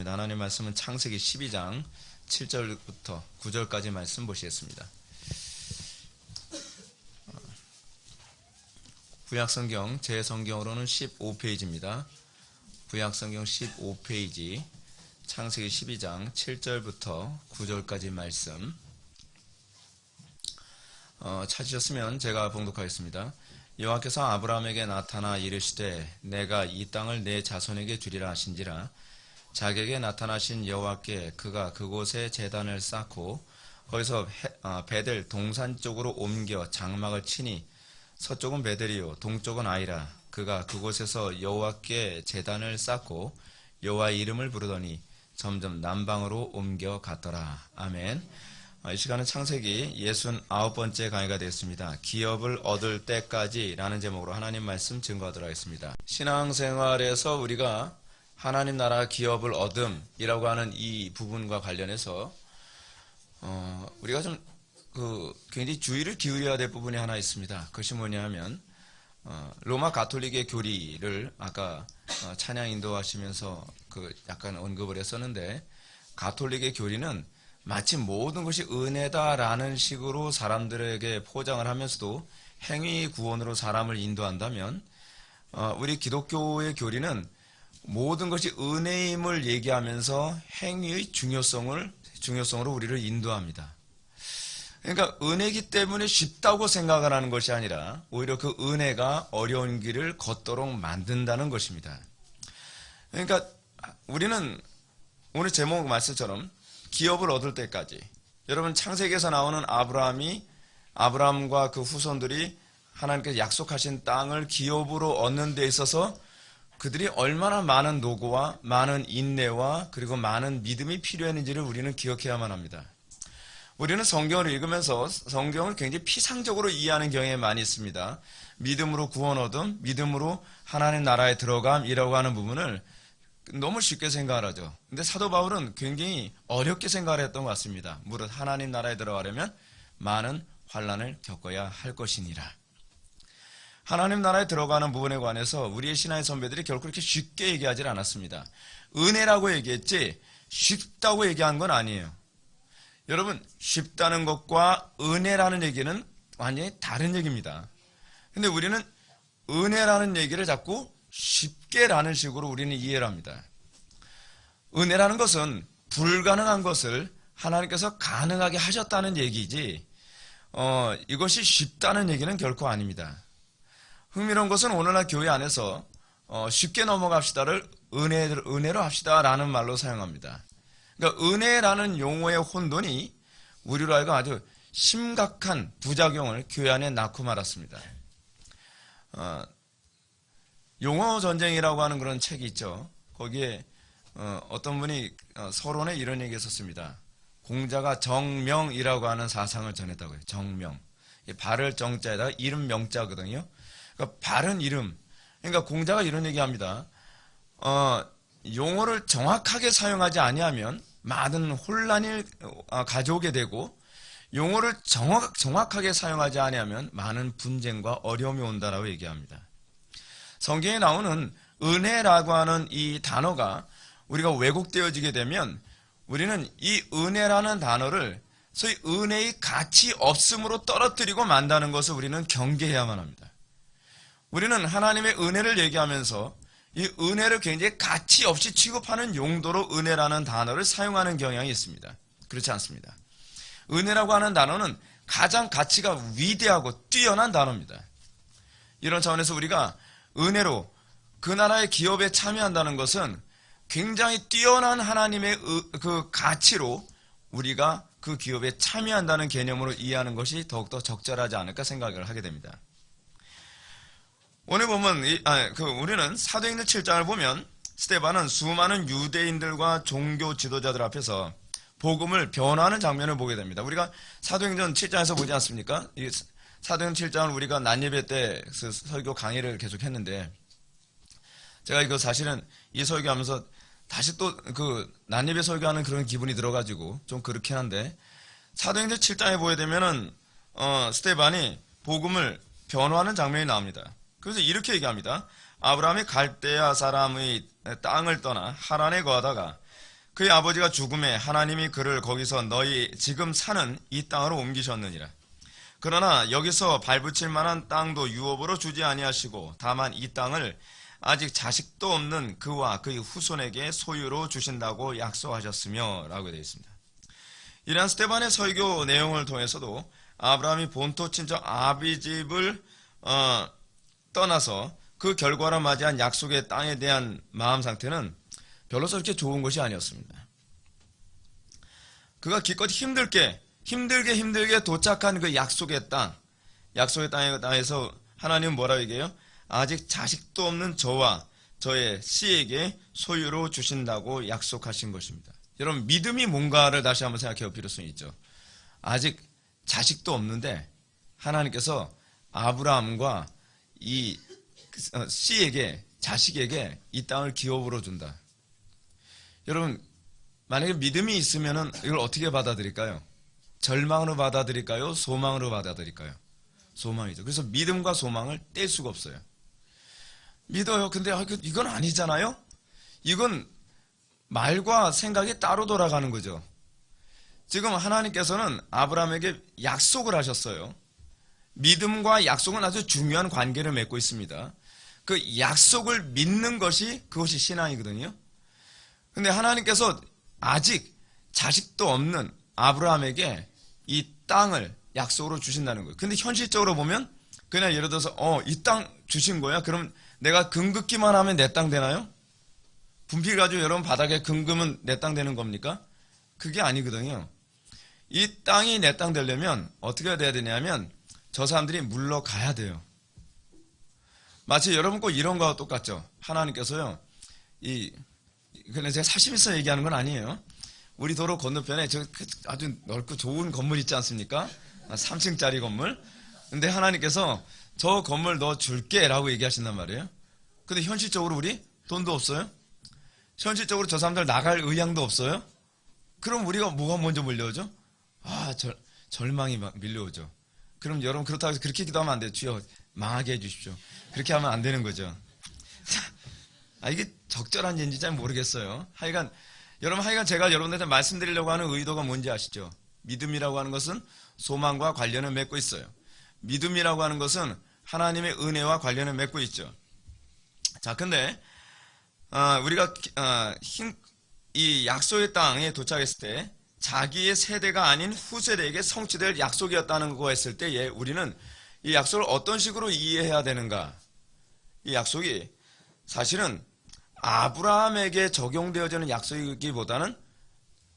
하나님 말씀은 창세기 12장 7절부터 9절까지 말씀 보시겠습니다. 구약성경 제 성경으로는 15페이지입니다. 구약성경 15페이지 창세기 12장 7절부터 9절까지 말씀 찾으셨으면 제가 봉독하겠습니다. 여호와께서 아브라함에게 나타나 이르시되 내가 이 땅을 내 자손에게 주리라 하신지라. 자기에게 나타나신 여호와께 그가 그곳에 제단을 쌓고 거기서 베델 동산 쪽으로 옮겨 장막을 치니 서쪽은 베델이요 동쪽은 아이라. 그가 그곳에서 여호와께 제단을 쌓고 여호와의 이름을 부르더니 점점 남방으로 옮겨 갔더라. 아멘. 이 시간은 창세기 69번째 강의가 되었습니다. 기업을 얻을 때까지 라는 제목으로 하나님 말씀 증거하도록 하겠습니다. 신앙생활에서 우리가 하나님 나라 기업을 얻음이라고 하는 이 부분과 관련해서 우리가 좀 굉장히 주의를 기울여야 될 부분이 하나 있습니다. 그것이 뭐냐면 로마 가톨릭의 교리를 아까 찬양 인도하시면서 약간 언급을 했었는데, 가톨릭의 교리는 마치 모든 것이 은혜다라는 식으로 사람들에게 포장을 하면서도 행위 구원으로 사람을 인도한다면, 우리 기독교의 교리는 모든 것이 은혜임을 얘기하면서 행위의 중요성으로 우리를 인도합니다. 그러니까 은혜이기 때문에 쉽다고 생각을 하는 것이 아니라 오히려 그 은혜가 어려운 길을 걷도록 만든다는 것입니다. 그러니까 우리는 오늘 제목 말씀처럼 기업을 얻을 때까지, 여러분 창세기에서 나오는 아브라함과 그 후손들이 하나님께서 약속하신 땅을 기업으로 얻는 데 있어서 그들이 얼마나 많은 노고와 많은 인내와 그리고 많은 믿음이 필요했는지를 우리는 기억해야만 합니다. 우리는 성경을 읽으면서 성경을 굉장히 피상적으로 이해하는 경향이 많이 있습니다. 믿음으로 구원 얻음, 믿음으로 하나님 나라에 들어감이라고 하는 부분을 너무 쉽게 생각을 하죠. 근데 사도 바울은 굉장히 어렵게 생각을 했던 것 같습니다. 무릇 하나님 나라에 들어가려면 많은 환난을 겪어야 할 것이니라. 하나님 나라에 들어가는 부분에 관해서 우리의 신앙의 선배들이 결코 그렇게 쉽게 얘기하지 않았습니다. 은혜라고 얘기했지 쉽다고 얘기한 건 아니에요. 여러분, 쉽다는 것과 은혜라는 얘기는 완전히 다른 얘기입니다. 근데 우리는 은혜라는 얘기를 자꾸 쉽게라는 식으로 우리는 이해를 합니다. 은혜라는 것은 불가능한 것을 하나님께서 가능하게 하셨다는 얘기지, 이것이 쉽다는 얘기는 결코 아닙니다. 흥미로운 것은 오늘날 교회 안에서 쉽게 넘어갑시다를 은혜로 합시다라는 말로 사용합니다. 그러니까 은혜라는 용어의 혼돈이 우리로 하여금 아주 심각한 부작용을 교회 안에 낳고 말았습니다. 용어 전쟁이라고 하는 그런 책이 있죠. 거기에 어떤 분이 서론에 이런 얘기 했었습니다. 공자가 정명이라고 하는 사상을 전했다고요. 정명. 발을 정자에다가 이름 명자거든요. 그러니까 바른 이름. 그러니까 공자가 이런 얘기합니다. 용어를 정확하게 사용하지 아니하면 많은 혼란을 가져오게 되고, 용어를 정확하게 사용하지 아니하면 많은 분쟁과 어려움이 온다라고 얘기합니다. 성경에 나오는 은혜라고 하는 이 단어가 우리가 왜곡되어지게 되면 우리는 이 은혜라는 단어를 소위 은혜의 가치 없음으로 떨어뜨리고 만다는 것을 우리는 경계해야만 합니다. 우리는 하나님의 은혜를 얘기하면서 이 은혜를 굉장히 가치 없이 취급하는 용도로 은혜라는 단어를 사용하는 경향이 있습니다. 그렇지 않습니다. 은혜라고 하는 단어는 가장 가치가 위대하고 뛰어난 단어입니다. 이런 차원에서 우리가 은혜로 그 나라의 기업에 참여한다는 것은 굉장히 뛰어난 하나님의 그 가치로 우리가 그 기업에 참여한다는 개념으로 이해하는 것이 더욱더 적절하지 않을까 생각을 하게 됩니다. 오늘 보면 우리는 사도행전 7장을 보면 스데반은 수많은 유대인들과 종교 지도자들 앞에서 복음을 변화하는 장면을 보게 됩니다. 우리가 사도행전 7장에서 보지 않습니까? 이 사도행전 7장을 우리가 난예배 때 설교 강의를 계속 했는데, 제가 이거 사실은 이 설교하면서 다시 또 난예배 설교하는 그런 기분이 들어가지고 좀 그렇긴 한데, 사도행전 7장에 보게 되면은 스데반이 복음을 변화하는 장면이 나옵니다. 그래서 이렇게 얘기합니다. 아브라함이 갈대아 사람의 땅을 떠나 하란에 거하다가 그의 아버지가 죽음에 하나님이 그를 거기서 너희 지금 사는 이 땅으로 옮기셨느니라. 그러나 여기서 발붙일 만한 땅도 유업으로 주지 아니하시고 다만 이 땅을 아직 자식도 없는 그와 그의 후손에게 소유로 주신다고 약속하셨으며 라고 되어 있습니다. 이러한 스데반의 설교 내용을 통해서도 아브라함이 본토 친척 아비집을 떠나서 그 결과로 맞이한 약속의 땅에 대한 마음 상태는 별로 그렇게 좋은 것이 아니었습니다. 그가 기껏 힘들게 도착한 그 약속의 땅에서 하나님은 뭐라고 얘기해요? 아직 자식도 없는 저와 저의 씨에게 소유로 주신다고 약속하신 것입니다. 여러분, 믿음이 뭔가를 다시 한번 생각해 볼 필요성이 있죠. 아직 자식도 없는데 하나님께서 아브라함과 이 씨에게, 자식에게 이 땅을 기업으로 준다. 여러분, 만약에 믿음이 있으면 이걸 어떻게 받아들일까요? 절망으로 받아들일까요? 소망으로 받아들일까요? 소망이죠. 그래서 믿음과 소망을 뗄 수가 없어요. 믿어요. 근데 이건 아니잖아요? 이건 말과 생각이 따로 돌아가는 거죠. 지금 하나님께서는 아브라함에게 약속을 하셨어요. 믿음과 약속은 아주 중요한 관계를 맺고 있습니다. 그 약속을 믿는 그것이 신앙이거든요. 근데 하나님께서 아직 자식도 없는 아브라함에게 이 땅을 약속으로 주신다는 거예요. 근데 현실적으로 보면 그냥 예를 들어서 이 땅 주신 거야? 그럼 내가 금 긋기만 하면 내 땅 되나요? 분필 가지고 여러분 바닥에 금 긋으면 내 땅 되는 겁니까? 그게 아니거든요. 이 땅이 내 땅 되려면 어떻게 돼야 되냐면 저 사람들이 물러가야 돼요. 마치 여러분 꼭 이런 거와 똑같죠. 하나님께서요, 그냥 제가 사심 있어 얘기하는 건 아니에요. 우리 도로 건너편에 아주 넓고 좋은 건물 있지 않습니까? 3층짜리 건물. 근데 하나님께서 저 건물 너 줄게 라고 얘기하신단 말이에요. 근데 현실적으로 우리 돈도 없어요. 현실적으로 저 사람들 나갈 의향도 없어요. 그럼 우리가 뭐가 먼저 밀려오죠? 절망이 밀려오죠. 그럼 여러분 그렇다고 해서 그렇게 기도하면 안 돼요. 주여 망하게 해주십시오. 그렇게 하면 안 되는 거죠. 이게 적절한 얘기인지 잘 모르겠어요. 하여간 제가 여러분들한테 말씀드리려고 하는 의도가 뭔지 아시죠? 믿음이라고 하는 것은 소망과 관련을 맺고 있어요. 믿음이라고 하는 것은 하나님의 은혜와 관련을 맺고 있죠. 자, 근데 우리가 이 약속의 땅에 도착했을 때 자기의 세대가 아닌 후세대에게 성취될 약속이었다는 거 했을 때에 우리는 이 약속을 어떤 식으로 이해해야 되는가? 이 약속이 사실은 아브라함에게 적용되어지는 약속이기보다는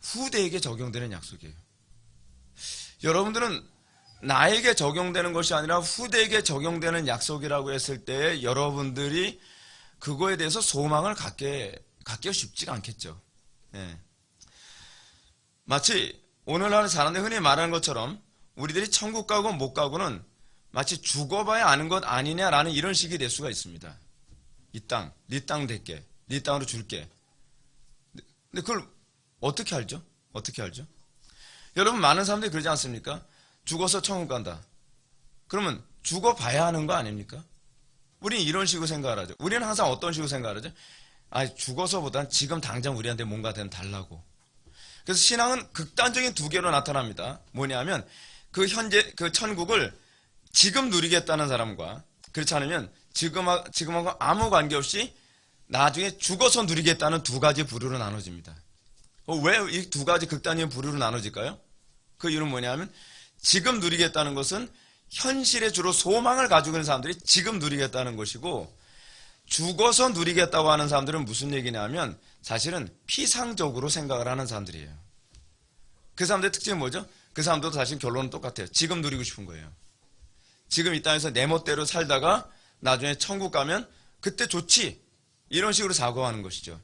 후대에게 적용되는 약속이에요. 여러분들은 나에게 적용되는 것이 아니라 후대에게 적용되는 약속이라고 했을 때 여러분들이 그거에 대해서 소망을 갖기가 쉽지가 않겠죠. 예. 마치 오늘날 사람들이 흔히 말하는 것처럼 우리들이 천국 가고 못 가고는 마치 죽어봐야 아는 것 아니냐라는 이런 식이 될 수가 있습니다. 이 땅, 네 땅 될게, 네 땅으로 줄게. 근데 그걸 어떻게 알죠? 여러분, 많은 사람들이 그러지 않습니까? 죽어서 천국 간다. 그러면 죽어봐야 하는 거 아닙니까? 우리는 이런 식으로 생각을 하죠. 우리는 항상 어떤 식으로 생각을 하죠? 죽어서보단 지금 당장 우리한테 뭔가 달라고. 그래서 신앙은 극단적인 두 개로 나타납니다. 뭐냐면 그 천국을 지금 누리겠다는 사람과 그렇지 않으면 지금하고 아무 관계없이 나중에 죽어서 누리겠다는 두 가지 부류로 나눠집니다. 왜 이 두 가지 극단적인 부류로 나눠질까요? 그 이유는 뭐냐면 지금 누리겠다는 것은 현실에 주로 소망을 가지고 있는 사람들이 지금 누리겠다는 것이고, 죽어서 누리겠다고 하는 사람들은 무슨 얘기냐면 사실은 피상적으로 생각을 하는 사람들이에요. 그 사람들의 특징은 뭐죠? 그 사람들도 사실 결론은 똑같아요. 지금 누리고 싶은 거예요. 지금 이 땅에서 내 멋대로 살다가 나중에 천국 가면 그때 좋지, 이런 식으로 사고하는 것이죠.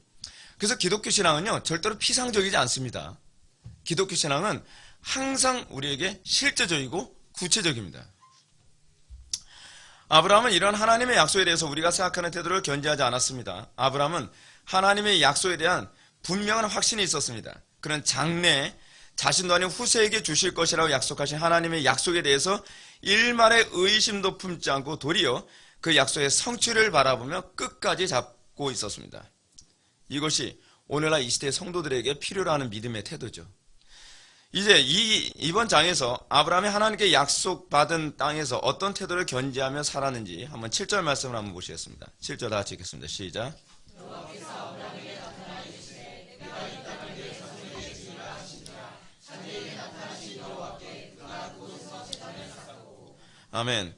그래서 기독교 신앙은요 절대로 피상적이지 않습니다. 기독교 신앙은 항상 우리에게 실제적이고 구체적입니다. 아브라함은 이런 하나님의 약속에 대해서 우리가 생각하는 태도를 견지하지 않았습니다. 아브라함은 하나님의 약속에 대한 분명한 확신이 있었습니다. 그는 장래에 자신도 아닌 후세에게 주실 것이라고 약속하신 하나님의 약속에 대해서 일말의 의심도 품지 않고 도리어 그 약속의 성취를 바라보며 끝까지 잡고 있었습니다. 이것이 오늘날 이 시대의 성도들에게 필요로 하는 믿음의 태도죠. 이제 이번 장에서 아브라함이 하나님께 약속받은 땅에서 어떤 태도를 견지하며 살았는지 한번 7절 말씀을 한번 보시겠습니다. 7절 다 같이 읽겠습니다. 시작. 아멘.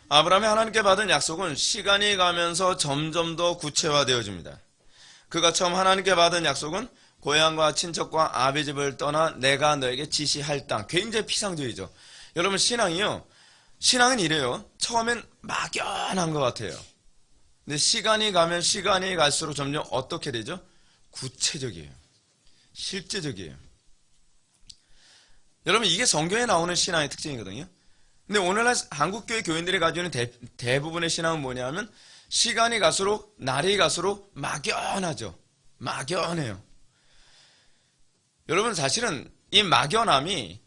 아브라함이 하나님께 받은 약속은 시간이 가면서 점점 더 구체화되어집니다. 그가 처음 하나님께 받은 약속은 고향과 친척과 아비 집을 떠나 내가 너에게 지시할 땅. 굉장히 피상적이죠. 여러분 신앙이요. 신앙은 이래요. 처음엔 막연한 것 같아요. 근데 시간이 가면 시간이 갈수록 점점 어떻게 되죠? 구체적이에요. 실제적이에요. 여러분 이게 성경에 나오는 신앙의 특징이거든요. 근데 오늘날 한국교회 교인들이 가지고 있는 대부분의 신앙은 뭐냐면 시간이 갈수록 날이 갈수록 막연하죠. 막연해요. 여러분 사실은 이 막연함이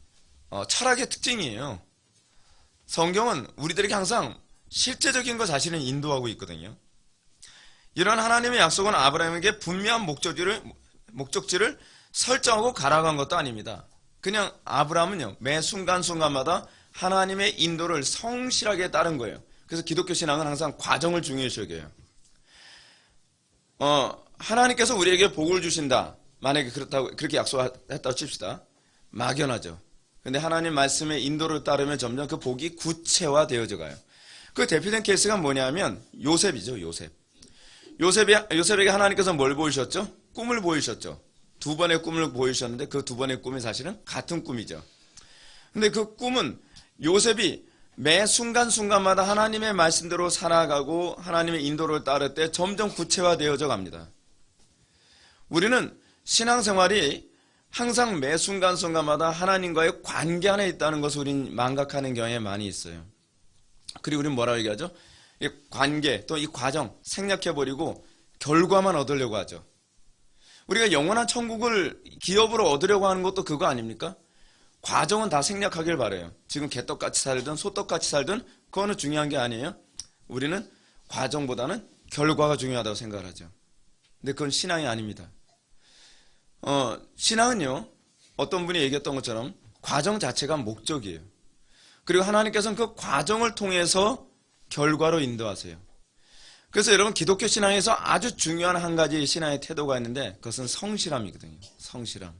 철학의 특징이에요. 성경은 우리들에게 항상 실제적인 것 자신을 인도하고 있거든요. 이런 하나님의 약속은 아브라함에게 분명한 목적지를 설정하고 가라간 것도 아닙니다. 그냥 아브라함은요 매 순간순간마다 하나님의 인도를 성실하게 따른 거예요. 그래서 기독교 신앙은 항상 과정을 중요시 여겨요. 하나님께서 우리에게 복을 주신다. 만약에 그렇게 약속했다고 칩시다. 막연하죠. 근데 하나님 말씀의 인도를 따르면 점점 그 복이 구체화되어져 가요. 그 대표된 케이스가 뭐냐면 요셉이죠. 요셉에게 하나님께서 뭘 보이셨죠? 꿈을 보이셨죠. 두 번의 꿈을 보이셨는데 그 두 번의 꿈이 사실은 같은 꿈이죠. 근데 그 꿈은 요셉이 매 순간순간마다 하나님의 말씀대로 살아가고 하나님의 인도를 따를 때 점점 구체화되어져 갑니다. 우리는 신앙생활이 항상 매 순간순간마다 하나님과의 관계 안에 있다는 것을 우리는 망각하는 경향이 많이 있어요. 그리고 우리는 뭐라고 얘기하죠? 이 관계 또 이 과정 생략해버리고 결과만 얻으려고 하죠. 우리가 영원한 천국을 기업으로 얻으려고 하는 것도 그거 아닙니까? 과정은 다 생략하길 바라요. 지금 개떡같이 살든 소떡같이 살든 그거는 중요한 게 아니에요. 우리는 과정보다는 결과가 중요하다고 생각을 하죠. 근데 그건 신앙이 아닙니다. 신앙은요 어떤 분이 얘기했던 것처럼 과정 자체가 목적이에요. 그리고 하나님께서는 그 과정을 통해서 결과로 인도하세요. 그래서 여러분 기독교 신앙에서 아주 중요한 한 가지 신앙의 태도가 있는데 그것은 성실함이거든요. 성실함.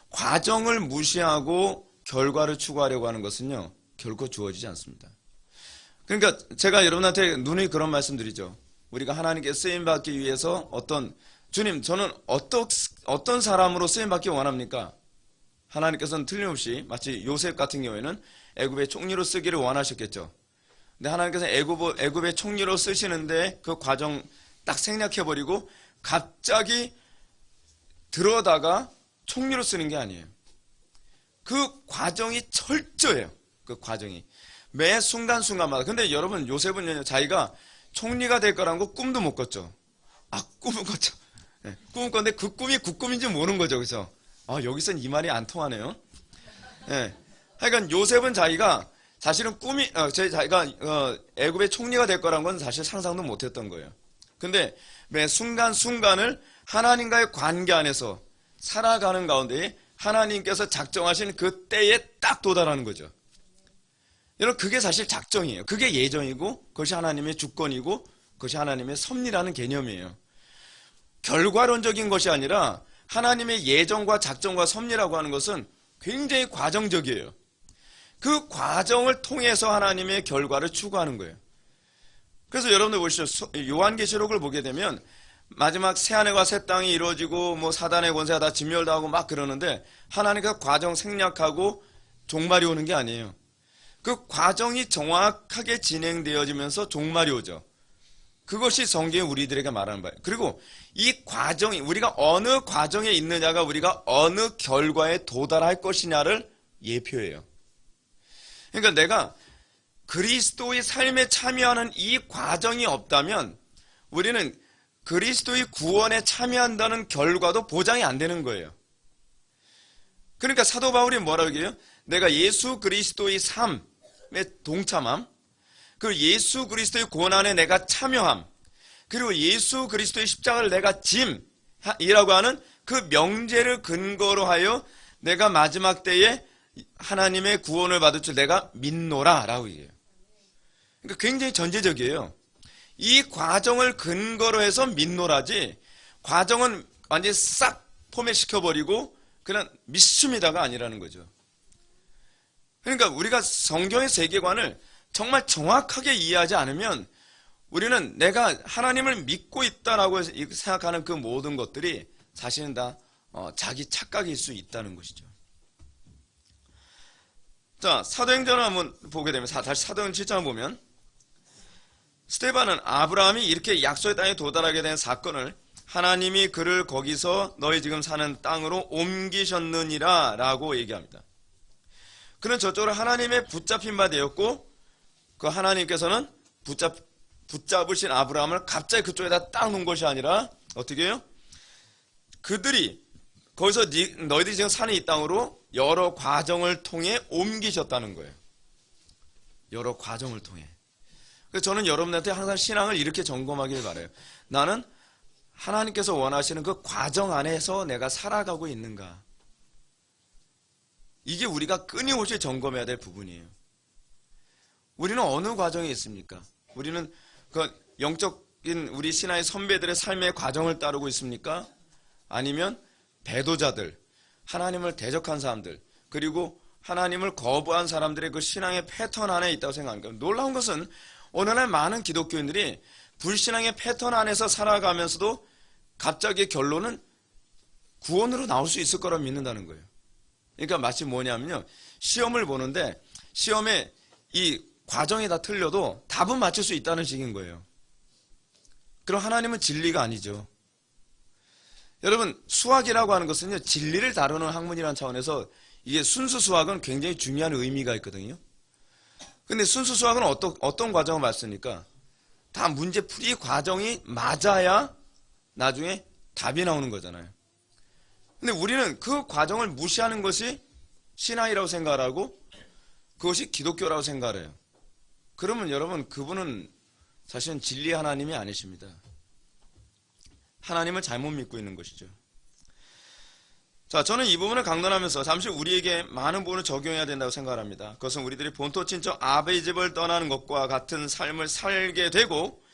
과정을 무시하고 결과를 추구하려고 하는 것은요 결코 주어지지 않습니다. 그러니까 제가 여러분한테 누누이 그런 말씀드리죠. 우리가 하나님께 쓰임받기 위해서 주님 저는 어떤 사람으로 쓰임받기 원합니까? 하나님께서는 틀림없이 마치 요셉 같은 경우에는 애굽의 총리로 쓰기를 원하셨겠죠. 근데 하나님께서 애굽의 총리로 쓰시는데 그 과정 딱 생략해버리고 갑자기 들어다가 총리로 쓰는 게 아니에요. 그 과정이 철저해요. 그 과정이 매 순간순간마다. 근데 여러분 요셉은요 자기가 총리가 될 거라는 거 꿈도 못 꿨죠. 꿈을 꿨죠. 네, 꿈을 꿨는데 그 꿈이 국꿈인지 모르는 거죠. 그래서 여기선 이 말이 안 통하네요. 네. 하여간 요셉은 자기가 사실은 자기가 애굽의 총리가 될 거란 건 사실 상상도 못했던 거예요. 근데 매 순간순간을 하나님과의 관계 안에서 살아가는 가운데 하나님께서 작정하신 그 때에 딱 도달하는 거죠. 여러분 그게 사실 작정이에요. 그게 예정이고 그것이 하나님의 주권이고 그것이 하나님의 섭리라는 개념이에요. 결과론적인 것이 아니라 하나님의 예정과 작정과 섭리라고 하는 것은 굉장히 과정적이에요. 그 과정을 통해서 하나님의 결과를 추구하는 거예요. 그래서 여러분들 보시죠. 요한계시록을 보게 되면 마지막 새하늘과 새 땅이 이루어지고 사단의 권세가 다 진멸당하고 막 그러는데 하나님께서 과정 생략하고 종말이 오는 게 아니에요. 그 과정이 정확하게 진행되어지면서 종말이 오죠. 그것이 성경이 우리들에게 말하는 바예요. 그리고 이 과정이 우리가 어느 과정에 있느냐가 우리가 어느 결과에 도달할 것이냐를 예표해요. 그러니까 내가 그리스도의 삶에 참여하는 이 과정이 없다면 우리는 그리스도의 구원에 참여한다는 결과도 보장이 안 되는 거예요. 그러니까 사도 바울이 뭐라고 얘기해요? 내가 예수 그리스도의 삶에 동참함, 그리고 예수 그리스도의 구원 안에 내가 참여함, 그리고 예수 그리스도의 십자가를 내가 짐 이라고 하는 그 명제를 근거로 하여 내가 마지막 때에 하나님의 구원을 받을 줄 내가 믿노라 라고 얘기해요. 그러니까 굉장히 전제적이에요. 이 과정을 근거로 해서 믿노라지, 과정은 완전히 싹 포맷시켜버리고 그냥 믿습니다가 아니라는 거죠. 그러니까 우리가 성경의 세계관을 정말 정확하게 이해하지 않으면 우리는 내가 하나님을 믿고 있다라고 생각하는 그 모든 것들이 사실은 다 자기 착각일 수 있다는 것이죠. 자, 사도행전을 한번 보게 되면, 다시 사도행전 7장을 보면, 스데반은 아브라함이 이렇게 약속의 땅에 도달하게 된 사건을 하나님이 그를 거기서 너희 지금 사는 땅으로 옮기셨느니라 라고 얘기합니다. 그는 저쪽으로 하나님의 붙잡힌 바 되었고, 그 하나님께서는 붙잡으신 아브라함을 갑자기 그쪽에다 딱 놓은 것이 아니라 어떻게 해요? 그들이 거기서 너희들이 지금 사는 이 땅으로 여러 과정을 통해 옮기셨다는 거예요. 여러 과정을 통해. 그래서 저는 여러분한테 항상 신앙을 이렇게 점검하길 바라요. 나는 하나님께서 원하시는 그 과정 안에서 내가 살아가고 있는가. 이게 우리가 끊임없이 점검해야 될 부분이에요. 우리는 어느 과정에 있습니까? 우리는 그 영적인 우리 신앙의 선배들의 삶의 과정을 따르고 있습니까? 아니면 배도자들, 하나님을 대적한 사람들, 그리고 하나님을 거부한 사람들의 그 신앙의 패턴 안에 있다고 생각합니다. 놀라운 것은 오늘날 많은 기독교인들이 불신앙의 패턴 안에서 살아가면서도 갑자기 결론은 구원으로 나올 수 있을 거라 믿는다는 거예요. 그러니까 마치 뭐냐면요, 시험을 보는데 시험에 이 과정이 다 틀려도 답은 맞출 수 있다는 식인 거예요. 그럼 하나님은 진리가 아니죠. 여러분, 수학이라고 하는 것은요, 진리를 다루는 학문이라는 차원에서 이게 순수 수학은 굉장히 중요한 의미가 있거든요. 근데 순수 수학은 어떤 과정을 봤습니까? 다 문제풀이 과정이 맞아야 나중에 답이 나오는 거잖아요. 근데 우리는 그 과정을 무시하는 것이 신앙이라고 생각하고 그것이 기독교라고 생각해요. 그러면 여러분, 그분은 사실은 진리 하나님이 아니십니다. 하나님을 잘못 믿고 있는 것이죠. 자, 저는 이 부분을 강론하면서 잠시 우리에게 많은 부분을 적용해야 된다고 생각합니다. 그것은 우리들이 본토 친척 아베의 집을 떠나는 것과 같은 삶을 살게 되고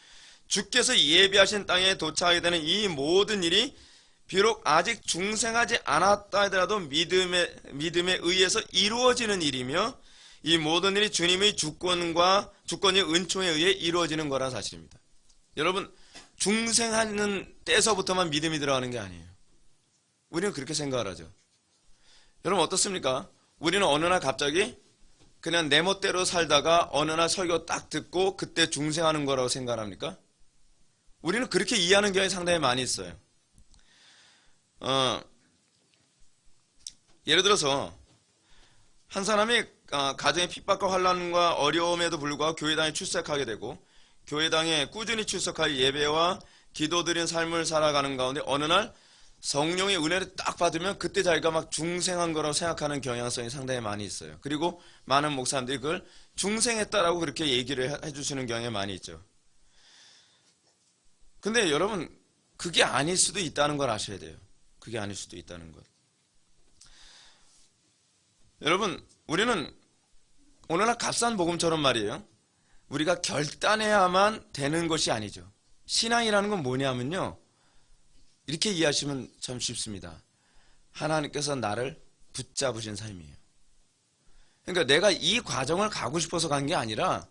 주께서 예비하신 땅에 도착하게 되는 이 모든 일이 비록 아직 중생하지 않았다 하더라도 믿음에 의해서 이루어지는 일이며 이 모든 일이 주님의 주권이 은총에 의해 이루어지는 거란 사실입니다. 여러분, 중생하는 때서부터만 믿음이 들어가는 게 아니에요. 우리는 그렇게 생각을 하죠. 여러분 어떻습니까? 우리는 어느 날 갑자기 그냥 내 멋대로 살다가 어느 날 설교 딱 듣고 그때 중생하는 거라고 생각합니까? 우리는 그렇게 이해하는 경우가 상당히 많이 있어요. 예를 들어서 한 사람이 가정의 핍박과 환난과 어려움에도 불구하고 교회당에 출석하게 되고 교회당에 꾸준히 출석할 예배와 기도드린 삶을 살아가는 가운데 어느 날 성령의 은혜를 딱 받으면 그때 자기가 막 중생한 거라고 생각하는 경향성이 상당히 많이 있어요. 그리고 많은 목사님들이 그걸 중생했다라고 그렇게 얘기를 해주시는 경향이 많이 있죠. 근데 여러분, 그게 아닐 수도 있다는 걸 아셔야 돼요. 그게 아닐 수도 있다는 것. 여러분, 우리는 오늘날 값싼 복음처럼 말이에요. 우리가 결단해야만 되는 것이 아니죠. 신앙이라는 건 뭐냐면요, 이렇게 이해하시면 참 쉽습니다. 하나님께서 나를 붙잡으신 삶이에요. 그러니까 내가 이 과정을 가고 싶어서 간 게 아니라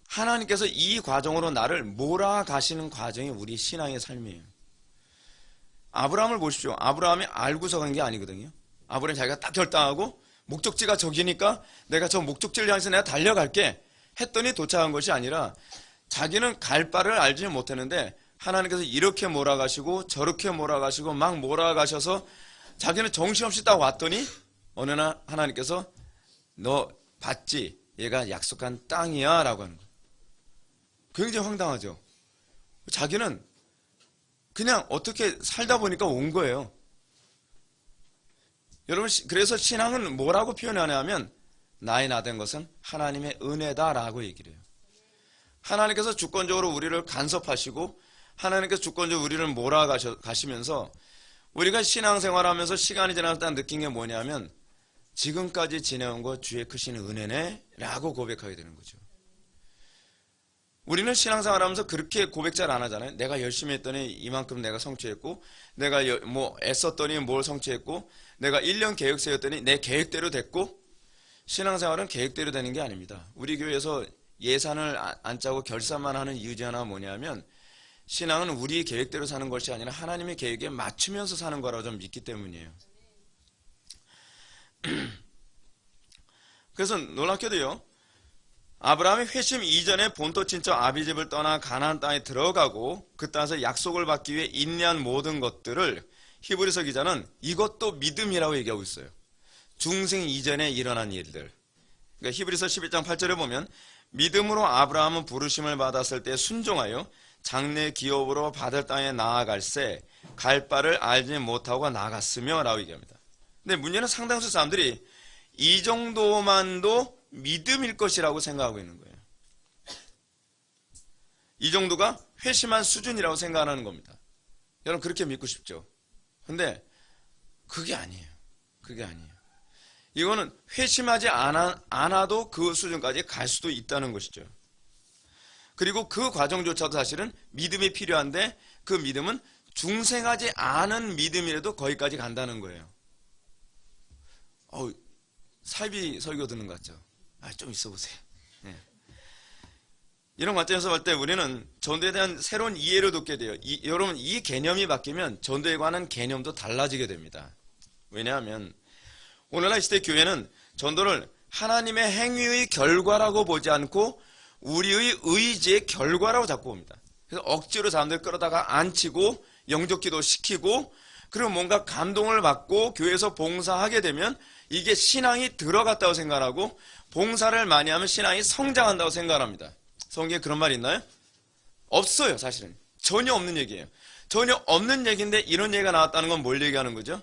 하나님께서 이 과정으로 나를 몰아가시는 과정이 우리 신앙의 삶이에요. 아브라함을 보십시오. 아브라함이 알고서 간 게 아니거든요. 아브라함이 자기가 딱 결단하고 목적지가 저기니까 내가 저 목적지를 향해서 내가 달려갈게 했더니 도착한 것이 아니라 자기는 갈 바를 알지 못했는데 하나님께서 이렇게 몰아가시고 저렇게 몰아가시고 막 몰아가셔서 자기는 정신없이 딱 왔더니 어느 날 하나님께서 너 봤지? 얘가 약속한 땅이야 라고 하는 거예요. 굉장히 황당하죠. 자기는 그냥 어떻게 살다 보니까 온 거예요. 여러분, 그래서 신앙은 뭐라고 표현하냐 하면 나의 나 된 것은 하나님의 은혜다라고 얘기를 해요. 하나님께서 주권적으로 우리를 간섭하시고 하나님께서 주권적으로 우리를 몰아가시면서 우리가 신앙생활하면서 시간이 지나다 느낀 게 뭐냐면 지금까지 지내온 거 주의 크신 은혜네 라고 고백하게 되는 거죠. 우리는 신앙생활하면서 그렇게 고백 잘 안 하잖아요. 내가 열심히 했더니 이만큼 내가 성취했고, 내가 뭐 애썼더니 뭘 성취했고, 내가 1년 계획 세웠더니 내 계획대로 됐고. 신앙생활은 계획대로 되는 게 아닙니다. 우리 교회에서 예산을 안 짜고 결산만 하는 이유 중 하나가 뭐냐면 신앙은 우리 계획대로 사는 것이 아니라 하나님의 계획에 맞추면서 사는 거라고 좀 믿기 때문이에요. 그래서 놀랍게도요, 아브라함이 회심 이전에 본토 친척 아비집을 떠나 가나안 땅에 들어가고 그 땅에서 약속을 받기 위해 인내한 모든 것들을 히브리서 기자는 이것도 믿음이라고 얘기하고 있어요. 중생 이전에 일어난 일들. 그러니까 히브리서 11장 8절에 보면 믿음으로 아브라함은 부르심을 받았을 때 순종하여 장래 기업으로 받을 땅에 나아갈새 갈 바를 알지 못하고 나갔으며 라고 얘기합니다. 근데 문제는 상당수 사람들이 이 정도만도 믿음일 것이라고 생각하고 있는 거예요. 이 정도가 회심한 수준이라고 생각하는 겁니다. 여러분 그렇게 믿고 싶죠? 근데 그게 아니에요. 그게 아니에요. 이거는 회심하지 않아도 그 수준까지 갈 수도 있다는 것이죠. 그리고 그 과정조차도 사실은 믿음이 필요한데 그 믿음은 중생하지 않은 믿음이라도 거기까지 간다는 거예요. 사이비 설교 듣는 것 같죠? 좀 있어 보세요. 네. 이런 관점에서 볼 때 우리는 전도에 대한 새로운 이해를 돕게 돼요. 여러분 이 개념이 바뀌면 전도에 관한 개념도 달라지게 됩니다. 왜냐하면 오늘날 시대 교회는 전도를 하나님의 행위의 결과라고 보지 않고 우리의 의지의 결과라고 자꾸 봅니다. 그래서 억지로 사람들 끌어다가 앉히고 영접기도 시키고 그리고 뭔가 감동을 받고 교회에서 봉사하게 되면 이게 신앙이 들어갔다고 생각하고 봉사를 많이 하면 신앙이 성장한다고 생각합니다. 성경에 그런 말이 있나요? 없어요. 사실은 전혀 없는 얘기예요. 전혀 없는 얘기인데 이런 얘기가 나왔다는 건 뭘 얘기하는 거죠?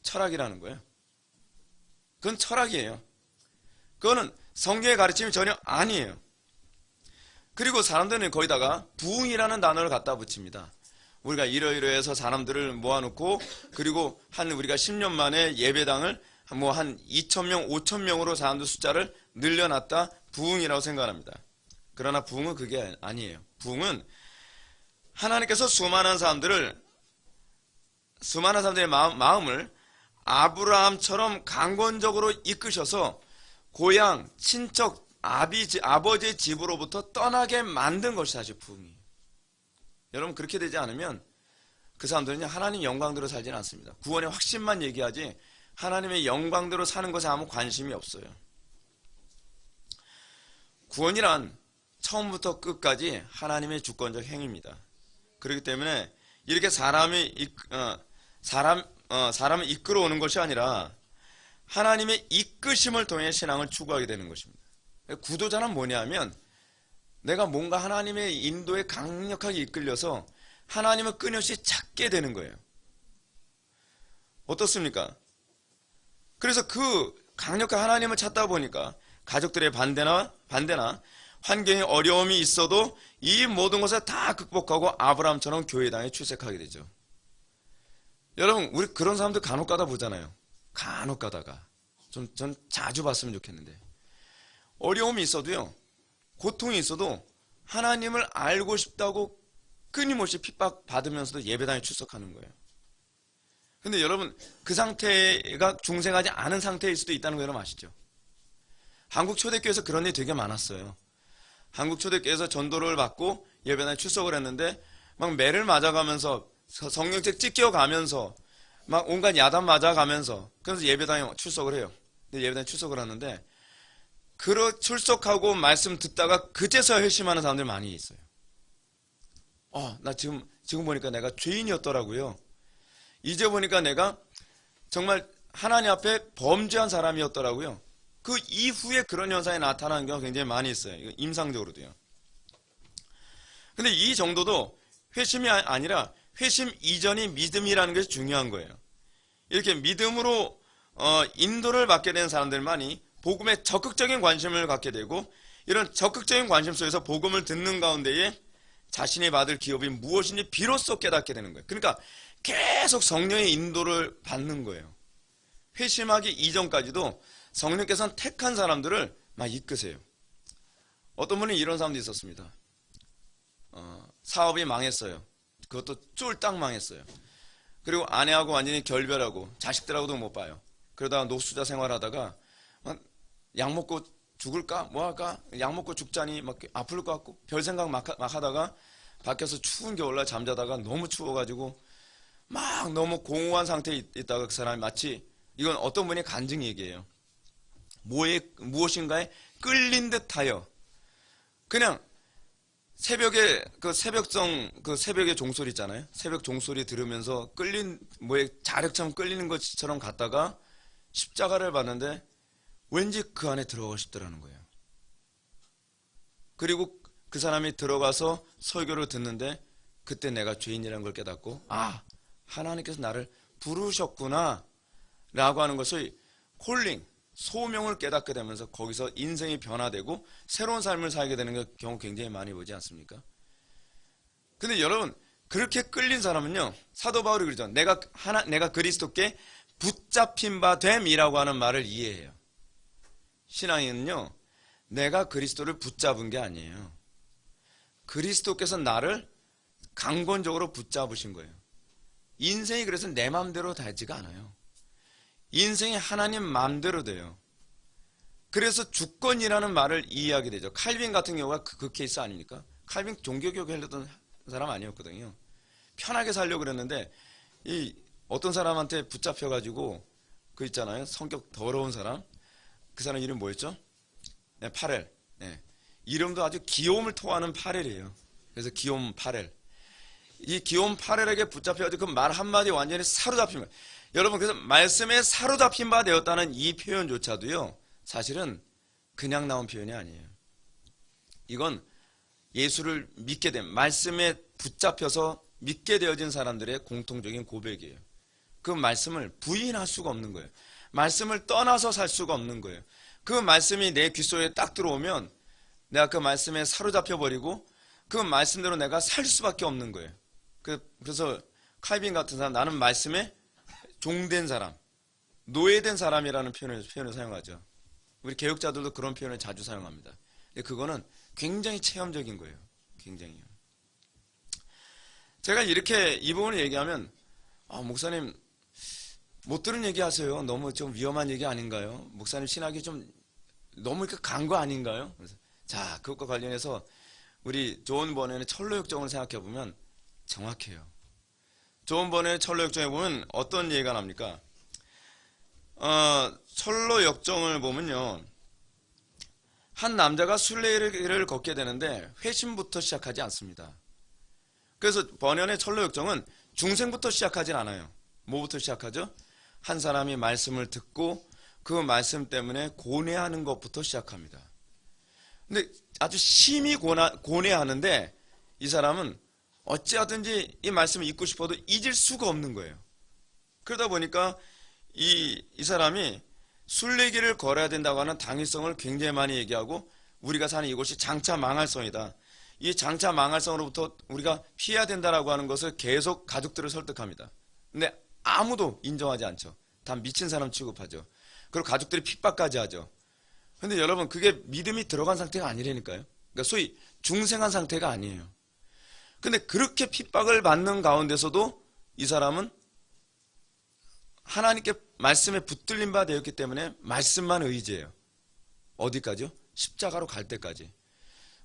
철학이라는 거예요. 그건 철학이에요. 그거는 성경의 가르침이 전혀 아니에요. 그리고 사람들은 거기다가 부흥이라는 단어를 갖다 붙입니다. 우리가 이러이러해서 사람들을 모아놓고 그리고 우리가 10년 만에 예배당을 한 2,000명, 5,000명으로 사람들 숫자를 늘려놨다. 부흥이라고 생각합니다. 그러나 부흥은 그게 아니에요. 부흥은 하나님께서 수많은 사람들의 마음을 아브라함처럼 강권적으로 이끄셔서 고향, 친척, 아버지의 집으로부터 떠나게 만든 것이 사실 부흥이에요. 여러분 그렇게 되지 않으면 그 사람들은 하나님 영광대로 살지는 않습니다. 구원의 확신만 얘기하지 하나님의 영광대로 사는 것에 아무 관심이 없어요. 구원이란 처음부터 끝까지 하나님의 주권적 행위입니다. 그렇기 때문에 이렇게 사람을 이끌어오는 것이 아니라 하나님의 이끄심을 통해 신앙을 추구하게 되는 것입니다. 구도자는 뭐냐면 내가 뭔가 하나님의 인도에 강력하게 이끌려서 하나님을 끊임없이 찾게 되는 거예요. 어떻습니까? 그래서 그 강력한 하나님을 찾다 보니까 가족들의 반대나 환경에 어려움이 있어도 이 모든 것을 다 극복하고 아브라함처럼 교회당에 출석하게 되죠. 여러분 우리 그런 사람들 간혹 가다 보잖아요. 간혹 가다가 전 자주 봤으면 좋겠는데 어려움이 있어도요, 고통이 있어도 하나님을 알고 싶다고 끊임없이 핍박받으면서도 예배당에 출석하는 거예요. 근데 여러분 그 상태가 중생하지 않은 상태일 수도 있다는 거 여러분 아시죠? 한국 초대교회에서 그런 일이 되게 많았어요. 한국 초대교회에서 전도를 받고 예배당에 출석을 했는데 막 매를 맞아가면서 성경책 찢겨가면서 막 온갖 야단 맞아가면서 그래서 예배당에 출석을 해요. 근데 예배당에 출석을 하는데 출석하고 말씀 듣다가 그제서야 회심하는 사람들 많이 있어요. 나 지금 보니까 내가 죄인이었더라고요. 이제 보니까 내가 정말 하나님 앞에 범죄한 사람이었더라고요. 그 이후에 그런 현상이 나타나는 경우가 굉장히 많이 있어요. 이거 임상적으로도요. 근데 이 정도도 회심이 아니라 회심 이전이 믿음이라는 것이 중요한 거예요. 이렇게 믿음으로 인도를 받게 된 사람들만이 복음에 적극적인 관심을 갖게 되고 이런 적극적인 관심 속에서 복음을 듣는 가운데에 자신이 받을 기업이 무엇인지 비로소 깨닫게 되는 거예요. 그러니까 계속 성령의 인도를 받는 거예요. 회심하기 이전까지도 성령께서는 택한 사람들을 막 이끄세요. 어떤 분은 이런 사람도 있었습니다. 사업이 망했어요. 그것도 쫄딱 망했어요. 그리고 아내하고 완전히 결별하고 자식들하고도 못 봐요. 그러다가 노숙자 생활하다가 약 먹고 죽을까? 뭐 할까? 약 먹고 죽자니 막 아플 것 같고 별 생각 막 하다가 밖에서 추운 겨울날 잠자다가 너무 추워가지고 막 너무 공허한 상태에 있다가 그 사람이 마치, 이건 어떤 분이 간증 얘기예요. 무엇인가에 끌린 듯하여 그냥 새벽에 그 새벽의 종소리 있잖아요. 새벽 종소리 들으면서 자력처럼 끌리는 것처럼 갔다가 십자가를 봤는데 왠지 그 안에 들어가고 싶더라는 거예요. 그리고 그 사람이 들어가서 설교를 듣는데 그때 내가 죄인이라는 걸 깨닫고, 하나님께서 나를 부르셨구나 라고 하는 것을 콜링, 소명을 깨닫게 되면서 거기서 인생이 변화되고 새로운 삶을 살게 되는 경우 굉장히 많이 보지 않습니까? 근데 여러분, 그렇게 끌린 사람은요, 사도 바울이 그러죠. 내가 그리스도께 붙잡힌 바 됨이라고 하는 말을 이해해요. 신앙인은요, 내가 그리스도를 붙잡은 게 아니에요. 그리스도께서 나를 강권적으로 붙잡으신 거예요. 인생이 그래서 내 마음대로 되지가 않아요. 인생이 하나님 마음대로 돼요. 그래서 주권이라는 말을 이해하게 되죠. 칼빈 같은 경우가 그 케이스 아닙니까? 칼빈 종교교육 하려던 사람 아니었거든요. 편하게 살려고 그랬는데 어떤 사람한테 붙잡혀가지고 그 있잖아요. 성격 더러운 사람. 그 사람 이름 뭐였죠? 네, 파렐. 네. 이름도 아주 귀여움을 토하는 파렐이에요. 그래서 귀여움 파렐. 이 귀여운 파렐에게 붙잡혀가지고 그 말 한마디 완전히 사로잡힌 거예요. 여러분, 그래서 말씀에 사로잡힌 바 되었다는 이 표현조차도요, 사실은 그냥 나온 표현이 아니에요. 이건 예수를 믿게 된, 말씀에 붙잡혀서 믿게 되어진 사람들의 공통적인 고백이에요. 그 말씀을 부인할 수가 없는 거예요. 말씀을 떠나서 살 수가 없는 거예요. 그 말씀이 내 귀 속에 딱 들어오면 내가 그 말씀에 사로잡혀 버리고 그 말씀대로 내가 살 수밖에 없는 거예요. 그래서 칼빈 같은 사람, 나는 말씀에 종된 사람, 노예된 사람이라는 표현을 사용하죠. 우리 개혁자들도 그런 표현을 자주 사용합니다. 근데 그거는 굉장히 체험적인 거예요. 굉장히요. 제가 이렇게 이 부분을 얘기하면, 목사님 못 들은 얘기 하세요. 너무 좀 위험한 얘기 아닌가요? 목사님 신학이 좀 너무 이렇게 간 거 아닌가요? 그래서 자, 그것과 관련해서 우리 존 버넷의 철로역정을 생각해 보면 정확해요. 존 버넷의 철로역정에 보면 어떤 얘기가 납니까? 철로역정을 보면요, 한 남자가 순례길을 걷게 되는데 회심부터 시작하지 않습니다. 그래서 버넷의 철로역정은 중생부터 시작하진 않아요. 뭐부터 시작하죠? 한 사람이 말씀을 듣고 그 말씀 때문에 고뇌하는 것부터 시작합니다. 근데 아주 심히 고뇌하는데 이 사람은 어찌하든지 이 말씀을 잊고 싶어도 잊을 수가 없는 거예요. 그러다 보니까 이 사람이 순례길을 걸어야 된다고 하는 당위성을 굉장히 많이 얘기하고, 우리가 사는 이곳이 장차 망할성이다, 이 장차 망할성으로부터 우리가 피해야 된다라고 하는 것을 계속 가족들을 설득합니다. 근데 아무도 인정하지 않죠. 다 미친 사람 취급하죠. 그리고 가족들이 핍박까지 하죠. 근데 여러분, 그게 믿음이 들어간 상태가 아니라니까요. 그러니까 소위 중생한 상태가 아니에요. 근데 그렇게 핍박을 받는 가운데서도 이 사람은 하나님께 말씀에 붙들린 바 되었기 때문에 말씀만 의지해요. 어디까지요? 십자가로 갈 때까지.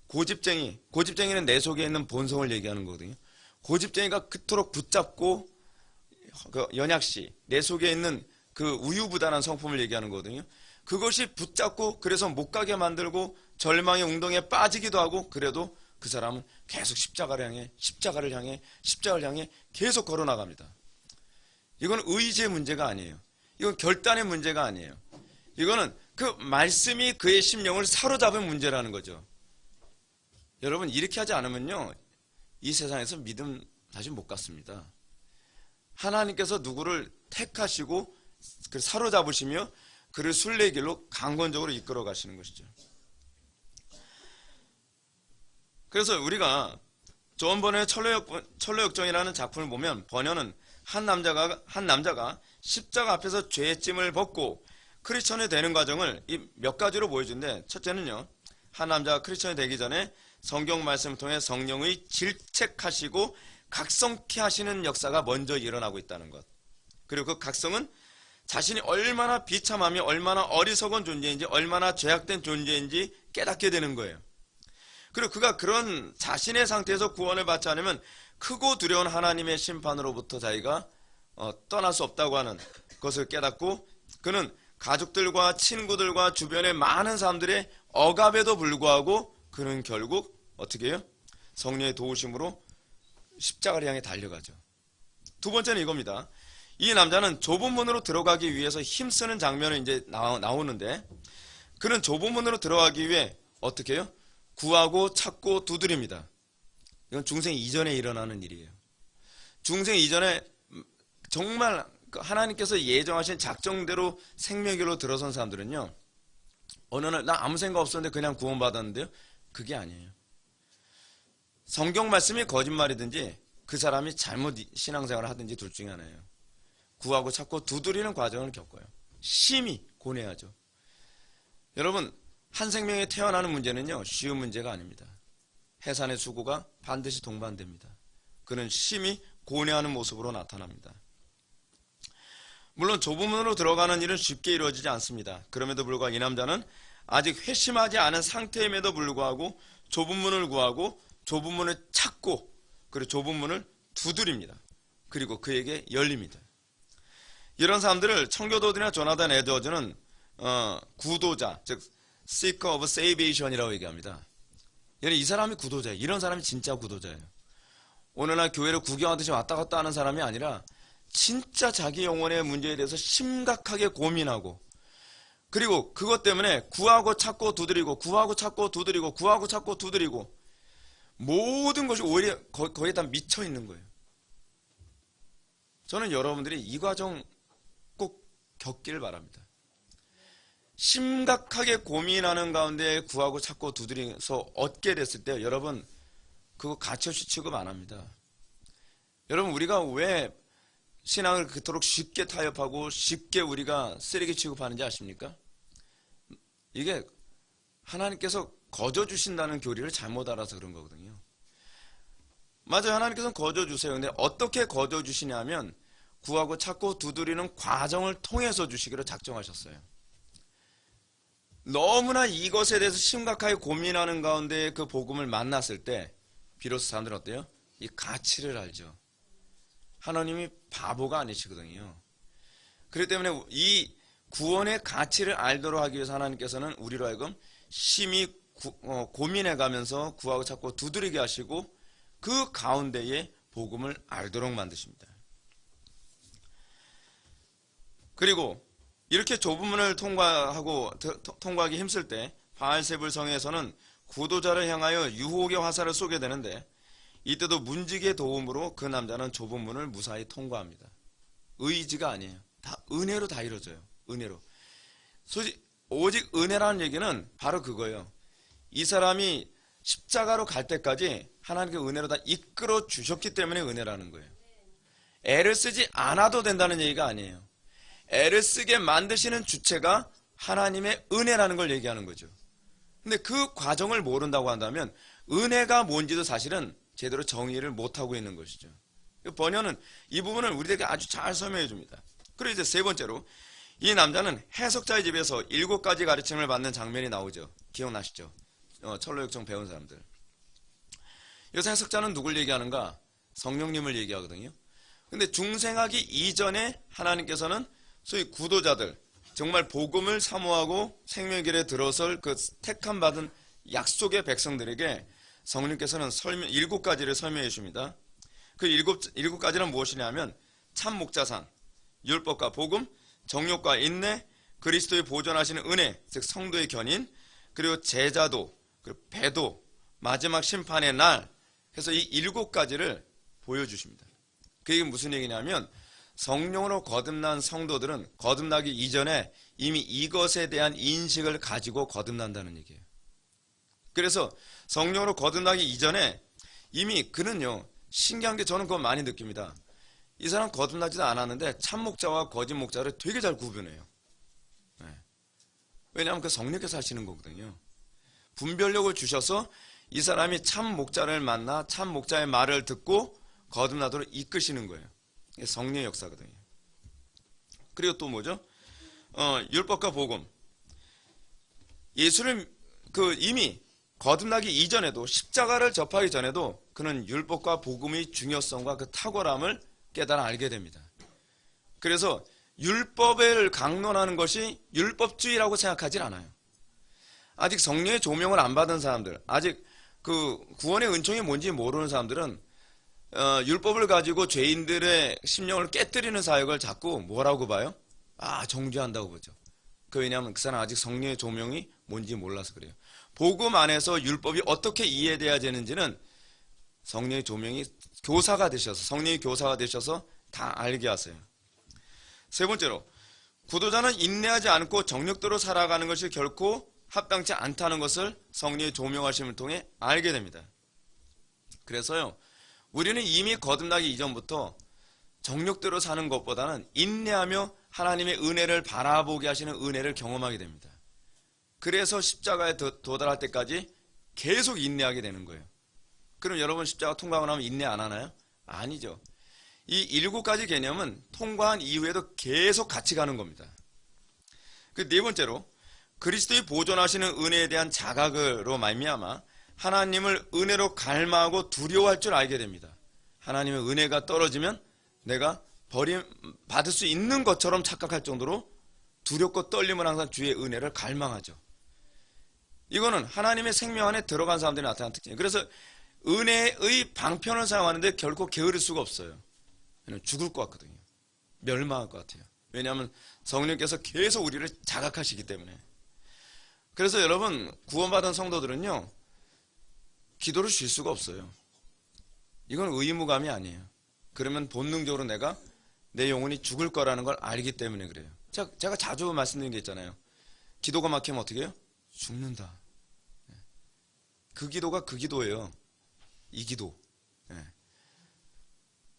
고집쟁이는 내 속에 있는 본성을 얘기하는 거거든요. 고집쟁이가 그토록 붙잡고, 그 연약시, 내 속에 있는 그 우유부단한 성품을 얘기하는 거거든요. 그것이 붙잡고 그래서 못 가게 만들고 절망의 웅덩이에 빠지기도 하고, 그래도 그 사람은 계속 십자가를 향해 계속 걸어 나갑니다. 이건 의지의 문제가 아니에요. 이건 결단의 문제가 아니에요. 이거는 그 말씀이 그의 심령을 사로잡은 문제라는 거죠. 여러분, 이렇게 하지 않으면요, 이 세상에서 믿음 다시 못 갖습니다. 하나님께서 누구를 택하시고 사로잡으시며 그를 순례길로 강권적으로 이끌어 가시는 것이죠. 그래서 우리가 존 번의 철로역정이라는 작품을 보면 번연은 한 남자가 십자가 앞에서 죄의 짐을 벗고 크리스천이 되는 과정을 이 몇 가지로 보여준데, 첫째는요, 한 남자가 크리스천이 되기 전에 성경 말씀을 통해 성령의 질책하시고 각성케 하시는 역사가 먼저 일어나고 있다는 것. 그리고 그 각성은 자신이 얼마나 비참하며 얼마나 어리석은 존재인지, 얼마나 죄악된 존재인지 깨닫게 되는 거예요. 그리고 그가 그런 자신의 상태에서 구원을 받지 않으면 크고 두려운 하나님의 심판으로부터 자기가 떠날 수 없다고 하는 것을 깨닫고, 그는 가족들과 친구들과 주변의 많은 사람들의 억압에도 불구하고 그는 결국 어떻게 해요? 성령의 도우심으로 십자가를 향해 달려가죠. 두 번째는 이겁니다. 이 남자는 좁은 문으로 들어가기 위해서 힘쓰는 장면이 이제 나오는데, 그는 좁은 문으로 들어가기 위해 어떻게 해요? 구하고 찾고 두드립니다. 이건 중생 이전에 일어나는 일이에요. 중생 이전에 정말 하나님께서 예정하신 작정대로 생명길로 들어선 사람들은요, 어느 날 나 아무 생각 없었는데 그냥 구원받았는데요, 그게 아니에요. 성경 말씀이 거짓말이든지 그 사람이 잘못 신앙생활을 하든지 둘 중에 하나예요. 구하고 찾고 두드리는 과정을 겪어요. 심히 고뇌하죠. 여러분, 한 생명에 태어나는 문제는요, 쉬운 문제가 아닙니다. 해산의 수고가 반드시 동반됩니다. 그는 심히 고뇌하는 모습으로 나타납니다. 물론 좁은 문으로 들어가는 일은 쉽게 이루어지지 않습니다. 그럼에도 불구하고 이 남자는 아직 회심하지 않은 상태임에도 불구하고 좁은 문을 구하고 좁은 문을 찾고, 그리고 좁은 문을 두드립니다. 그리고 그에게 열립니다. 이런 사람들을 청교도들이나 조나단 에드워즈는 구도자, 즉 Seeker of Salvation이라고 얘기합니다. 이 사람이 구도자예요. 이런 사람이 진짜 구도자예요. 오늘날 교회를 구경하듯이 왔다 갔다 하는 사람이 아니라 진짜 자기 영혼의 문제에 대해서 심각하게 고민하고, 그리고 그것 때문에 구하고 찾고 두드리고 구하고 찾고 두드리고 구하고 찾고 두드리고, 모든 것이 오히려 거기에 다 미쳐 있는 거예요. 저는 여러분들이 이 과정 꼭 겪기를 바랍니다. 심각하게 고민하는 가운데 구하고 찾고 두드려서 얻게 됐을 때 여러분, 그거 가치없이 취급 안 합니다. 여러분, 우리가 왜 신앙을 그토록 쉽게 타협하고 쉽게 우리가 쓰레기 취급하는지 아십니까? 이게 하나님께서 거저 주신다는 교리를 잘못 알아서 그런 거거든요. 맞아요. 하나님께서는 거저 주세요. 근데 어떻게 거저 주시냐면 구하고 찾고 두드리는 과정을 통해서 주시기로 작정하셨어요. 너무나 이것에 대해서 심각하게 고민하는 가운데 그 복음을 만났을 때 비로소 사람들은 어때요? 이 가치를 알죠. 하나님이 바보가 아니시거든요. 그렇기 때문에 이 구원의 가치를 알도록 하기 위해서 하나님께서는 우리로 하여금 심히 고민해 가면서 구하고 찾고 두드리게 하시고 그 가운데에 복음을 알도록 만드십니다. 그리고 이렇게 좁은 문을 통과하기 힘쓸 때 바알세불 성에서는 구도자를 향하여 유혹의 화살을 쏘게 되는데, 이때도 문지기의 도움으로 그 남자는 좁은 문을 무사히 통과합니다. 의지가 아니에요. 다 은혜로 다 이루어져요. 은혜로. 오직 은혜라는 얘기는 바로 그거예요. 이 사람이 십자가로 갈 때까지 하나님께 은혜로 다 이끌어 주셨기 때문에 은혜라는 거예요. 애를 쓰지 않아도 된다는 얘기가 아니에요. 애를 쓰게 만드시는 주체가 하나님의 은혜라는 걸 얘기하는 거죠. 근데 그 과정을 모른다고 한다면 은혜가 뭔지도 사실은 제대로 정의를 못하고 있는 것이죠. 번연은 이 부분을 우리에게 아주 잘 설명해 줍니다. 그리고 이제 세 번째로, 이 남자는 해석자의 집에서 7가지 가르침을 받는 장면이 나오죠. 기억나시죠? 철로역정 배운 사람들. 여기서 해석자는 누굴 얘기하는가? 성령님을 얘기하거든요. 근데 중생하기 이전에 하나님께서는 소위 구도자들, 정말 복음을 사모하고 생명길에 들어설 그 택함 받은 약속의 백성들에게 성령께서는 7가지를 설명해 줍니다. 그 7가지는 무엇이냐면 참 목자상, 율법과 복음, 정욕과 인내, 그리스도의 보존하시는 은혜, 즉 성도의 견인, 그리고 제자도, 그리고 배도, 마지막 심판의 날 해서 이 7가지를 보여주십니다. 그게 무슨 얘기냐면 성령으로 거듭난 성도들은 거듭나기 이전에 이미 이것에 대한 인식을 가지고 거듭난다는 얘기예요. 그래서 성령으로 거듭나기 이전에 이미 그는요, 신기한 게 저는 그거 많이 느낍니다. 이 사람 거듭나지도 않았는데 참 목자와 거짓 목자를 되게 잘 구분해요. 네. 왜냐하면 그 성령께서 하시는 거거든요. 분별력을 주셔서 이 사람이 참 목자를 만나 참 목자의 말을 듣고 거듭나도록 이끄시는 거예요. 이게 성령의 역사거든요. 그리고 또 뭐죠? 율법과 복음. 예수를 이미 거듭나기 이전에도 십자가를 접하기 전에도 그는 율법과 복음의 중요성과 그 탁월함을 깨달아 알게 됩니다. 그래서 율법을 강론하는 것이 율법주의라고 생각하지 않아요. 아직 성령의 조명을 안 받은 사람들, 아직 그 구원의 은총이 뭔지 모르는 사람들은 율법을 가지고 죄인들의 심령을 깨뜨리는 사역을 자꾸 뭐라고 봐요? 정죄한다고 보죠. 왜냐하면 그 사람 아직 성령의 조명이 뭔지 몰라서 그래요. 복음 안에서 율법이 어떻게 이해돼야 되는지는 성령의 조명이 교사가 되셔서, 성령의 교사가 되셔서 다 알게 하세요. 세 번째로, 구도자는 인내하지 않고 정력대로 살아가는 것이 결코 합당치 않다는 것을 성령의 조명하심을 통해 알게 됩니다. 그래서요, 우리는 이미 거듭나기 이전부터 정력대로 사는 것보다는 인내하며 하나님의 은혜를 바라보게 하시는 은혜를 경험하게 됩니다. 그래서 십자가에 도달할 때까지 계속 인내하게 되는 거예요. 그럼 여러분 십자가 통과하고 나면 인내 안 하나요? 아니죠. 이 7가지 개념은 통과한 이후에도 계속 같이 가는 겁니다. 그 네 번째로, 그리스도의 보존하시는 은혜에 대한 자각으로 말미암아 하나님을 은혜로 갈망하고 두려워할 줄 알게 됩니다. 하나님의 은혜가 떨어지면 내가 받을 수 있는 것처럼 착각할 정도로 두렵고 떨림을 항상 주의 은혜를 갈망하죠. 이거는 하나님의 생명 안에 들어간 사람들이 나타나는 특징이에요. 그래서 은혜의 방편을 사용하는데 결코 게으를 수가 없어요. 죽을 것 같거든요. 멸망할 것 같아요. 왜냐하면 성령께서 계속 우리를 자각하시기 때문에. 그래서 여러분, 구원받은 성도들은요, 기도를 쉴 수가 없어요. 이건 의무감이 아니에요. 그러면 본능적으로 내 영혼이 죽을 거라는 걸 알기 때문에 그래요. 제가 자주 말씀드린 게 있잖아요. 기도가 막히면 어떻게 해요? 죽는다. 그 기도가 그 기도예요. 이 기도.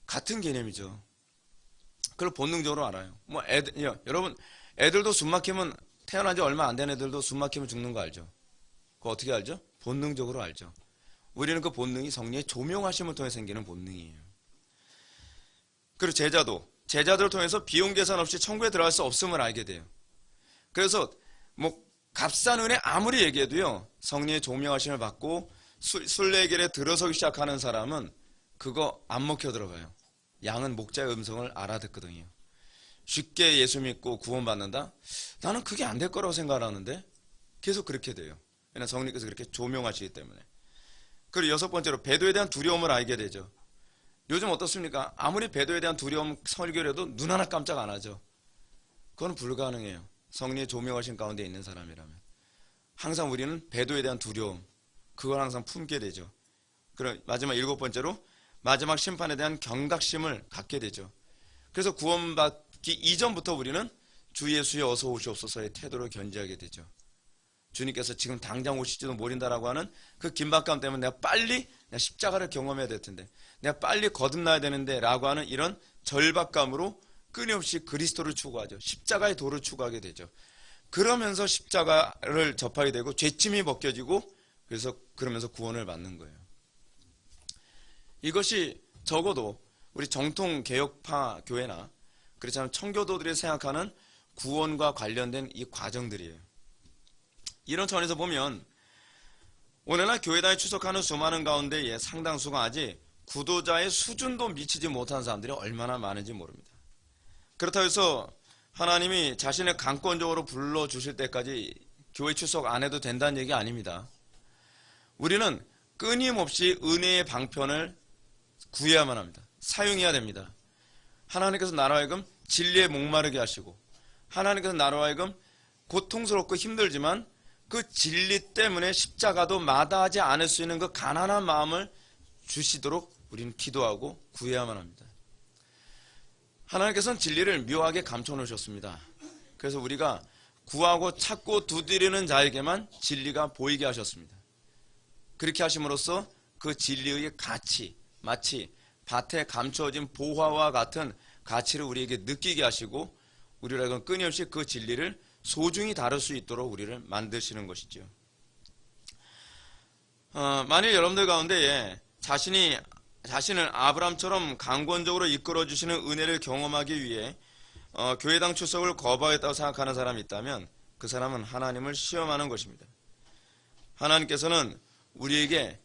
같은 개념이죠. 그걸 본능적으로 알아요. 여러분, 애들도 숨 막히면, 태어난 지 얼마 안 된 애들도 숨 막히면 죽는 거 알죠? 그거 어떻게 알죠? 본능적으로 알죠. 우리는 그 본능이 성령의 조명하심을 통해 생기는 본능이에요. 그리고 제자들을 통해서 비용 계산 없이 천국에 들어갈 수 없음을 알게 돼요. 그래서 값싼 은혜 아무리 얘기해도요, 성령의 조명하심을 받고 순례길에 들어서기 시작하는 사람은 그거 안 먹혀 들어가요. 양은 목자의 음성을 알아듣거든요. 쉽게 예수 믿고 구원받는다? 나는 그게 안 될 거라고 생각하는데 계속 그렇게 돼요. 왜냐하면 성령께서 그렇게 조명하시기 때문에. 그리고 6번째로, 배도에 대한 두려움을 알게 되죠. 요즘 어떻습니까? 아무리 배도에 대한 두려움 설교를 해도 눈 하나 깜짝 안 하죠. 그건 불가능해요. 성령의 조명하신 가운데 있는 사람이라면. 항상 우리는 배도에 대한 두려움, 그걸 항상 품게 되죠. 그리고 마지막 7번째로, 마지막 심판에 대한 경각심을 갖게 되죠. 그래서 구원받기 이전부터 우리는 주 예수의 어서 오시옵소서의 태도를 견지하게 되죠. 주님께서 지금 당장 오실지도 모른다라고 하는 그 긴박감 때문에 내가 십자가를 경험해야 될 텐데, 내가 빨리 거듭나야 되는데 라고 하는 이런 절박감으로 끊임없이 그리스도를 추구하죠. 십자가의 도를 추구하게 되죠. 그러면서 십자가를 접하게 되고 죄침이 벗겨지고, 그러면서 구원을 받는 거예요. 이것이 적어도 우리 정통 개혁파 교회나 그렇지 않으면 청교도들이 생각하는 구원과 관련된 이 과정들이에요. 이런 차원에서 보면 오늘날 교회당에 출석하는 수많은 가운데에 상당수가 아직 구도자의 수준도 미치지 못한 사람들이 얼마나 많은지 모릅니다. 그렇다고 해서 하나님이 자신을 강권적으로 불러주실 때까지 교회 출석 안 해도 된다는 얘기 아닙니다. 우리는 끊임없이 은혜의 방편을 구해야만 합니다. 사용해야 됩니다. 하나님께서 나로 하여금 진리에 목마르게 하시고, 하나님께서 나로 하여금 고통스럽고 힘들지만 그 진리 때문에 십자가도 마다하지 않을 수 있는 그 가난한 마음을 주시도록 우리는 기도하고 구해야만 합니다. 하나님께서는 진리를 묘하게 감춰놓으셨습니다. 그래서 우리가 구하고 찾고 두드리는 자에게만 진리가 보이게 하셨습니다. 그렇게 하심으로써 그 진리의 가치, 마치 밭에 감추어진 보화와 같은 가치를 우리에게 느끼게 하시고 우리를 끊임없이 그 진리를 소중히 다룰 수 있도록 우리를 만드시는 것이죠. 만일 여러분들 가운데 자신을 아브라함처럼 강권적으로 이끌어주시는 은혜를 경험하기 위해 교회당 출석을 거부하겠다고 생각하는 사람이 있다면 그 사람은 하나님을 시험하는 것입니다. 하나님께서는 우리에게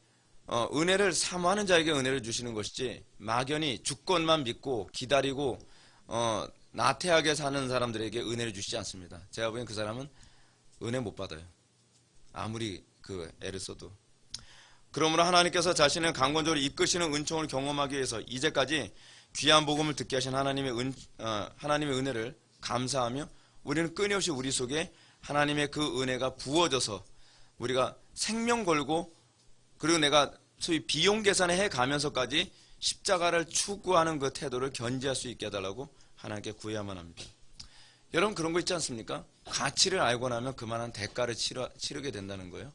은혜를 사모하는 자에게 은혜를 주시는 것이지 막연히 주권만 믿고 기다리고 나태하게 사는 사람들에게 은혜를 주시지 않습니다. 제가 보기엔 그 사람은 은혜 못 받아요. 아무리 애를 써도. 그러므로 하나님께서 자신을 강권적으로 이끄시는 은총을 경험하기 위해서 이제까지 귀한 복음을 듣게 하신 하나님의 은혜를 감사하며 우리는 끊임없이 우리 속에 하나님의 그 은혜가 부어져서 우리가 생명 걸고 그리고 내가 소위 비용 계산을 해가면서까지 십자가를 추구하는 그 태도를 견지할 수 있게 해달라고 하나님께 구해야만 합니다. 여러분 그런 거 있지 않습니까? 가치를 알고 나면 그만한 대가를 치르게 된다는 거예요.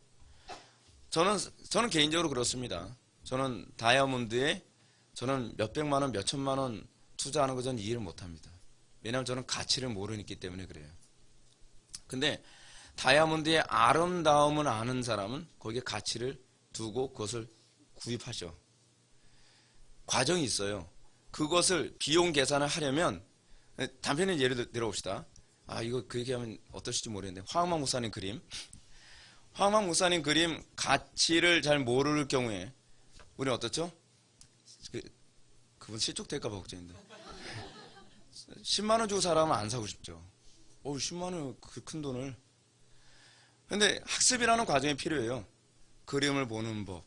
저는 개인적으로 그렇습니다. 저는 다이아몬드에 저는 몇백만 원, 몇천만 원 투자하는 거 저는 이해를 못합니다. 왜냐하면 저는 가치를 모르기 때문에 그래요. 근데 다이아몬드의 아름다움을 아는 사람은 거기에 가치를 두고 그것을 구입하죠. 과정이 있어요. 그것을 비용 계산을 하려면 단편적인 예를 들어봅시다. 이거 그 얘기하면 어떠실지 모르겠는데 황망 목사님 그림 가치를 잘 모를 경우에 우리는 어떻죠? 그분 실족될까 봐 걱정인데 10만 원 주고 사라면 안 사고 싶죠. 10만 원 그 큰 돈을. 근데 학습이라는 과정이 필요해요. 그림을 보는 법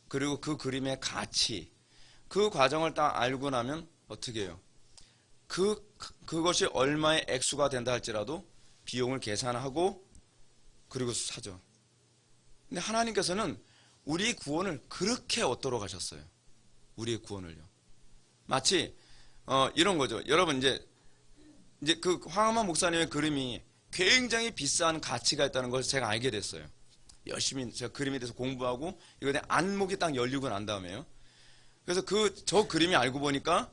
그리고 그 그림의 가치 그 과정을 딱 알고 나면 어떻게 해요? 그것이 얼마의 액수가 된다 할지라도 비용을 계산하고 그리고 사죠. 근데 하나님께서는 우리 구원을 그렇게 얻도록 하셨어요. 우리의 구원을요. 마치 이런 거죠. 여러분 이제 그 황하만 목사님의 그림이 굉장히 비싼 가치가 있다는 것을 제가 알게 됐어요. 열심히 제가 그림에 대해서 공부하고 이거 내 안목이 딱 열리고 난 다음에요. 그래서 저 그림이 알고 보니까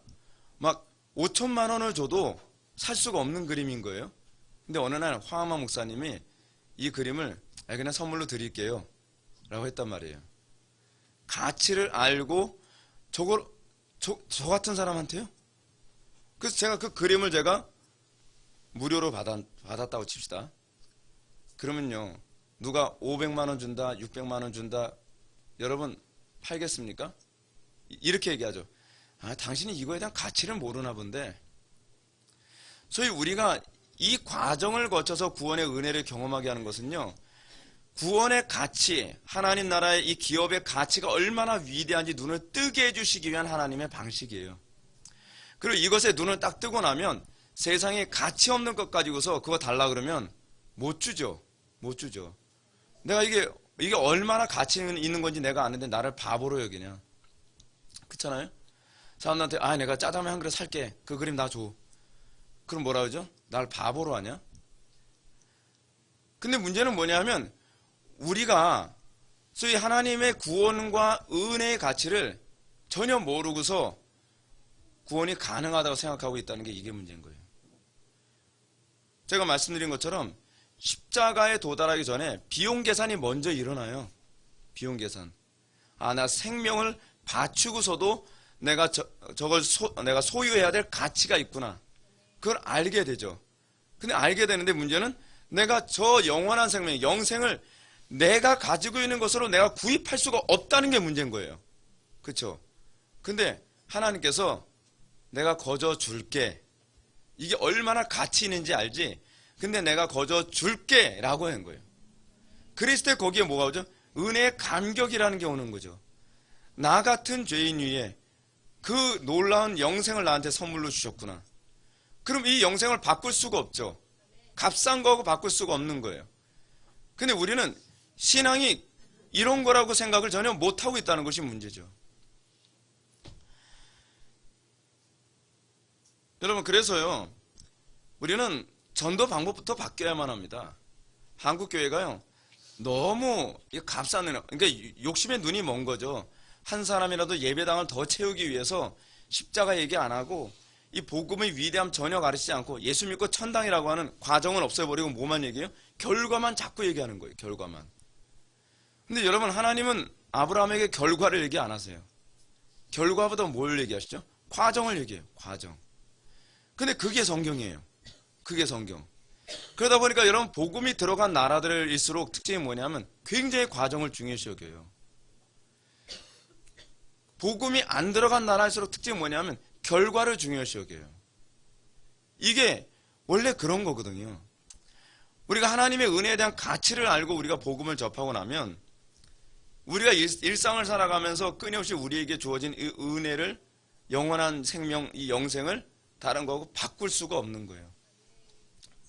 막 5천만 원을 줘도 살 수가 없는 그림인 거예요. 근데 어느 날 황하만 목사님이 이 그림을 그냥 선물로 드릴게요 라고 했단 말이에요. 가치를 알고 저 같은 사람한테요? 그래서 제가 그 그림을 제가 무료로 받았다고 칩시다. 그러면요 누가 500만 원 준다 600만 원 준다 여러분 팔겠습니까? 이렇게 얘기하죠. 당신이 이거에 대한 가치를 모르나 본데. 소위 우리가 이 과정을 거쳐서 구원의 은혜를 경험하게 하는 것은요 구원의 가치, 하나님 나라의 이 기업의 가치가 얼마나 위대한지 눈을 뜨게 해주시기 위한 하나님의 방식이에요. 그리고 이것에 눈을 딱 뜨고 나면 세상에 가치 없는 것 가지고서 그거 달라 그러면 못 주죠. 내가 이게 얼마나 가치 있는 건지 내가 아는데 나를 바보로 여기냐. 그렇잖아요? 사람들한테 내가 짜장면 한 그릇 살게. 그 그림 나 줘. 그럼 뭐라 그러죠? 날 바보로 하냐? 근데 문제는 뭐냐면 우리가 소위 하나님의 구원과 은혜의 가치를 전혀 모르고서 구원이 가능하다고 생각하고 있다는 게 이게 문제인 거예요. 제가 말씀드린 것처럼 십자가에 도달하기 전에 비용 계산이 먼저 일어나요. 비용 계산. 나 생명을 바치고서도 내가 내가 소유해야 될 가치가 있구나. 그걸 알게 되죠. 근데 알게 되는데 문제는 내가 저 영원한 생명, 영생을 내가 가지고 있는 것으로 내가 구입할 수가 없다는 게 문제인 거예요. 그렇죠? 근데 하나님께서 내가 거저 줄게. 이게 얼마나 가치 있는지 알지? 근데 내가 거저 줄게 라고 한 거예요. 그랬을 때 거기에 뭐가 오죠? 은혜의 감격이라는 게 오는 거죠. 나 같은 죄인 위에 그 놀라운 영생을 나한테 선물로 주셨구나. 그럼 이 영생을 바꿀 수가 없죠. 값싼 거하고 바꿀 수가 없는 거예요. 근데 우리는 신앙이 이런 거라고 생각을 전혀 못하고 있다는 것이 문제죠. 여러분 그래서요 우리는 전도 방법부터 바뀌어야만 합니다. 한국 교회가요 너무 값싼 은 그러니까 욕심에 눈이 먼 거죠. 한 사람이라도 예배당을 더 채우기 위해서 십자가 얘기 안 하고 이 복음의 위대함 전혀 가르치지 않고 예수 믿고 천당이라고 하는 과정은 없애버리고 뭐만 얘기해요? 결과만 자꾸 얘기하는 거예요. 결과만. 근데 여러분, 하나님은 아브라함에게 결과를 얘기 안 하세요. 결과보다 뭘 얘기하시죠? 과정을 얘기해요. 과정. 근데 그게 성경이에요. 그게 성경. 그러다 보니까 여러분, 복음이 들어간 나라들일수록 특징이 뭐냐면 굉장히 과정을 중요시 여겨요. 복음이 안 들어간 나라일수록 특징이 뭐냐면 결과를 중요시 여겨요. 이게 원래 그런 거거든요. 우리가 하나님의 은혜에 대한 가치를 알고 우리가 복음을 접하고 나면 우리가 일상을 살아가면서 끊임없이 우리에게 주어진 이 은혜를, 영원한 생명, 이 영생을 다른 거하고 바꿀 수가 없는 거예요.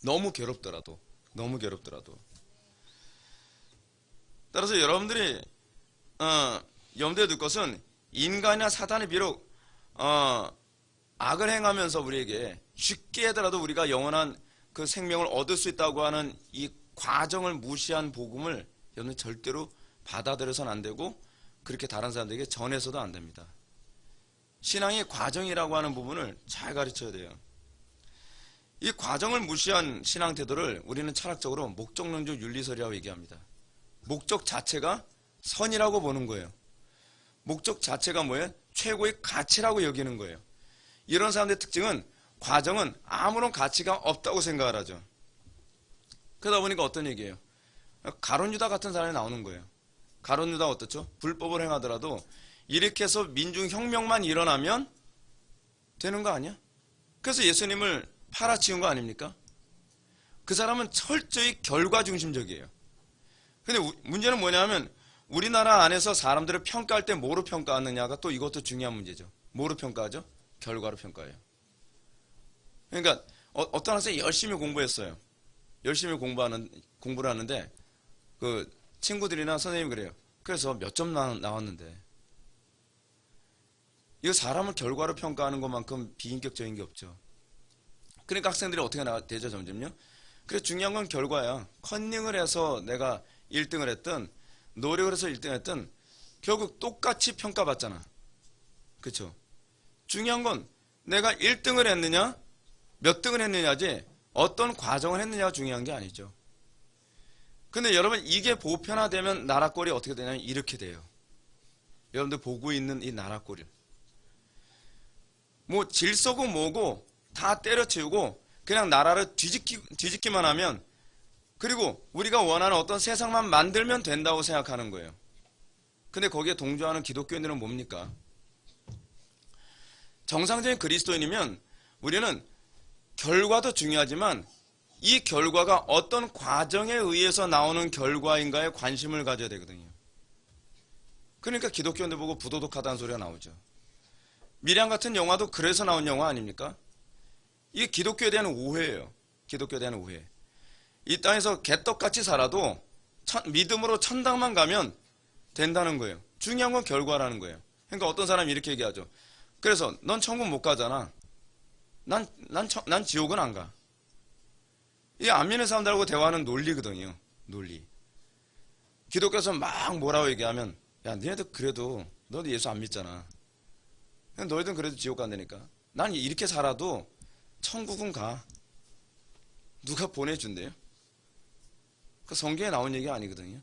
너무 괴롭더라도. 따라서 여러분들이 염두에 둘 것은 인간이나 사단이 비록 악을 행하면서 우리에게 쉽게 하더라도 우리가 영원한 그 생명을 얻을 수 있다고 하는 이 과정을 무시한 복음을 여러분 절대로 받아들여서는 안 되고 그렇게 다른 사람들에게 전해서도 안 됩니다. 신앙의 과정이라고 하는 부분을 잘 가르쳐야 돼요. 이 과정을 무시한 신앙 태도를 우리는 철학적으로 목적론적 윤리설이라고 얘기합니다. 목적 자체가 선이라고 보는 거예요. 목적 자체가 뭐예요? 최고의 가치라고 여기는 거예요. 이런 사람들의 특징은 과정은 아무런 가치가 없다고 생각을 하죠. 그러다 보니까 어떤 얘기예요? 가룟 유다 같은 사람이 나오는 거예요. 가룟 유다가 어떻죠? 불법을 행하더라도 이렇게 해서 민중혁명만 일어나면 되는 거 아니야? 그래서 예수님을 팔아치운 거 아닙니까? 그 사람은 철저히 결과 중심적이에요. 근데 문제는 뭐냐면 우리나라 안에서 사람들을 평가할 때 뭐로 평가하느냐가 또 이것도 중요한 문제죠. 뭐로 평가하죠? 결과로 평가해요. 그러니까 어떤 학생이 열심히 공부했어요. 열심히 공부를 하는데 그 친구들이나 선생님이 그래요. 그래서 몇 점 나왔는데. 이거 사람을 결과로 평가하는 것만큼 비인격적인 게 없죠. 그러니까 학생들이 어떻게 되죠, 점점요? 그래, 중요한 건 결과야. 컨닝을 해서 내가 1등을 했든 노력을 해서 1등을 했든 결국 똑같이 평가받잖아. 그렇죠? 중요한 건 내가 1등을 했느냐 몇 등을 했느냐지 어떤 과정을 했느냐가 중요한 게 아니죠. 근데 여러분, 이게 보편화되면 나라 꼴이 어떻게 되냐면 이렇게 돼요. 여러분들 보고 있는 이 나라 꼴이 뭐 질서고 뭐고 다 때려치우고 그냥 나라를 뒤집기만 하면, 그리고 우리가 원하는 어떤 세상만 만들면 된다고 생각하는 거예요. 근데 거기에 동조하는 기독교인들은 뭡니까? 정상적인 그리스도인이면 우리는 결과도 중요하지만 이 결과가 어떤 과정에 의해서 나오는 결과인가에 관심을 가져야 되거든요. 그러니까 기독교인들 보고 부도덕하다는 소리가 나오죠. 미량 같은 영화도 그래서 나온 영화 아닙니까? 이게 기독교에 대한 오해예요. 기독교에 대한 오해. 이 땅에서 개떡같이 살아도 믿음으로 천당만 가면 된다는 거예요. 중요한 건 결과라는 거예요. 그러니까 어떤 사람이 이렇게 얘기하죠. 그래서 넌 천국 못 가잖아. 난 지옥은 안 가. 이게 안 믿는 사람들하고 대화하는 논리거든요. 논리. 기독교에서 막 뭐라고 얘기하면, 야, 니네들 그래도 너도 예수 안 믿잖아. 너희들은 그래도 지옥 간다니까. 난 이렇게 살아도 천국은 가. 누가 보내준대요? 그 성경에 나온 얘기가 아니거든요.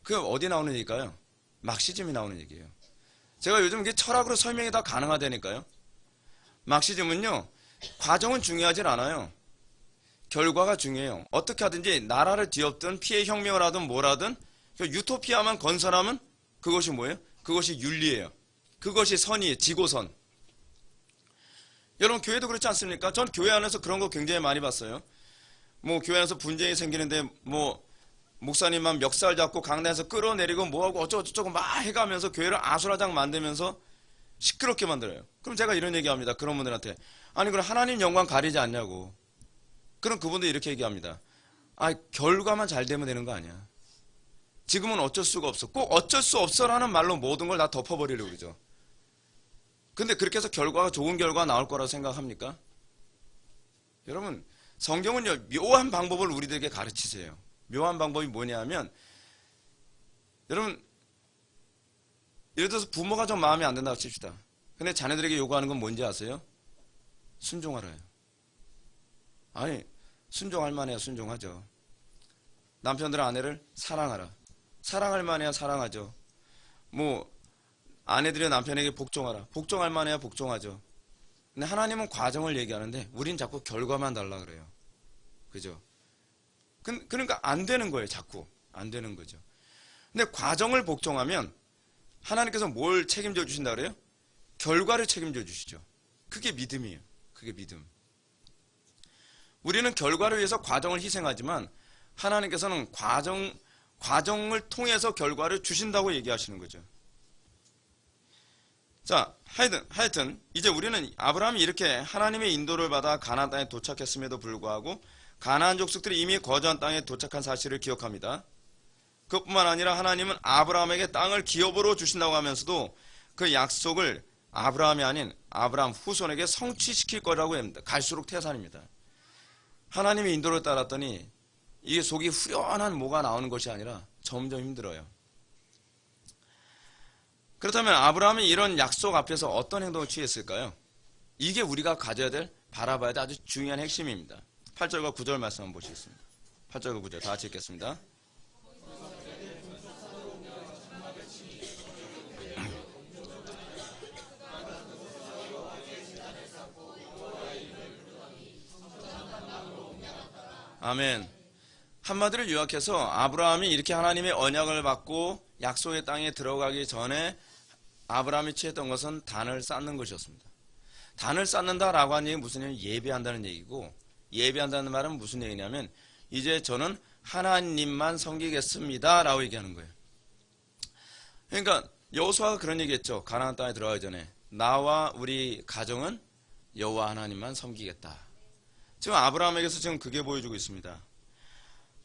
그 어디 나오는 얘기일까요? 막시즘이 나오는 얘기예요. 제가 요즘 이게 철학으로 설명이 다 가능하다니까요. 막시즘은요, 과정은 중요하진 않아요. 결과가 중요해요. 어떻게 하든지 나라를 뒤엎든 피해 혁명을 하든 뭘 하든 유토피아만 건설하면 그것이 뭐예요? 그것이 윤리예요. 그것이 선이에요. 지고선. 여러분, 교회도 그렇지 않습니까? 전 교회 안에서 그런 거 굉장히 많이 봤어요. 뭐 교회 안에서 분쟁이 생기는데 뭐 목사님만 멱살 잡고 강단에서 끌어내리고 뭐하고 어쩌고저쩌고 막 해가면서 교회를 아수라장 만들면서 시끄럽게 만들어요. 그럼 제가 이런 얘기합니다. 그런 분들한테. 아니, 그럼 하나님 영광 가리지 않냐고. 그럼 그분들이 이렇게 얘기합니다. 아, 결과만 잘 되면 되는 거 아니야. 지금은 어쩔 수가 없어. 꼭 어쩔 수 없어라는 말로 모든 걸 다 덮어버리려고 그러죠. 근데 그렇게 해서 결과가 좋은 결과가 나올 거라고 생각합니까? 여러분, 성경은요, 묘한 방법을 우리들에게 가르치세요. 묘한 방법이 뭐냐 하면, 여러분, 예를 들어서 부모가 좀 마음에 안 든다고 칩시다. 근데 자녀들에게 요구하는 건 뭔지 아세요? 순종하라요. 아니, 순종할 만해야 순종하죠. 남편들 아내를 사랑하라. 사랑할 만해야 사랑하죠. 뭐 아내들이 남편에게 복종하라. 복종할 만해야 복종하죠. 근데 하나님은 과정을 얘기하는데 우린 자꾸 결과만 달라 그래요. 그죠? 그러니까 안 되는 거예요. 자꾸 안 되는 거죠. 근데 과정을 복종하면 하나님께서 뭘 책임져 주신다 그래요? 결과를 책임져 주시죠. 그게 믿음이에요. 그게 믿음. 우리는 결과를 위해서 과정을 희생하지만 하나님께서는 과정을 통해서 결과를 주신다고 얘기하시는 거죠. 자, 하여튼 이제 우리는 아브라함이 이렇게 하나님의 인도를 받아 가나안 땅에 도착했음에도 불구하고 가나안 족속들이 이미 거주한 땅에 도착한 사실을 기억합니다. 그뿐만 아니라 하나님은 아브라함에게 땅을 기업으로 주신다고 하면서도 그 약속을 아브라함이 아닌 아브라함 후손에게 성취시킬 거라고 합니다. 갈수록 태산입니다. 하나님의 인도를 따랐더니 이게 속이 후련한 뭐가 나오는 것이 아니라 점점 힘들어요. 그렇다면 아브라함이 이런 약속 앞에서 어떤 행동을 취했을까요? 이게 우리가 가져야 될, 바라봐야 될 아주 중요한 핵심입니다. 8절과 9절 말씀 한번 보시겠습니다. 8절과 9절 다 같이 읽겠습니다. 아멘. 한마디로 요약해서 아브라함이 이렇게 하나님의 언약을 받고 약속의 땅에 들어가기 전에 아브라함이 취했던 것은 단을 쌓는 것이었습니다. 단을 쌓는다라고 하는 얘기는 무슨 얘기냐면 예배한다는 얘기고, 예배한다는 말은 무슨 얘기냐면 이제 저는 하나님만 섬기겠습니다 라고 얘기하는 거예요. 그러니까 여호수아가 그런 얘기했죠. 가나안 땅에 들어가기 전에 나와 우리 가정은 여호와 하나님만 섬기겠다. 지금 아브라함에게서 지금 그게 보여주고 있습니다.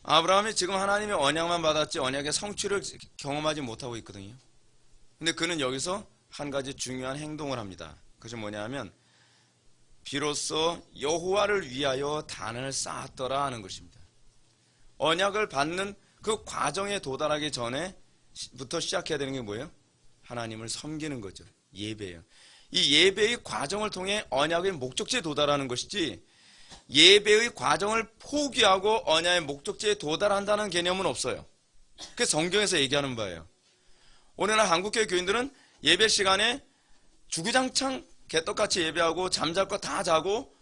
아브라함이 지금 하나님의 언약만 받았지 언약의 성취를 경험하지 못하고 있거든요. 근데 그는 여기서 한 가지 중요한 행동을 합니다. 그것이 뭐냐면 비로소 여호와를 위하여 단을 쌓았더라 하는 것입니다. 언약을 받는 그 과정에 도달하기 전에부터 시작해야 되는 게 뭐예요? 하나님을 섬기는 거죠. 예배예요. 이 예배의 과정을 통해 언약의 목적지에 도달하는 것이지 예배의 과정을 포기하고 언약의 목적지에 도달한다는 개념은 없어요. 그게 성경에서 얘기하는 바예요. 오늘날 한국교회 교인들은 예배 시간에 주구장창 개떡같이 예배하고 잠잘 거 다 자고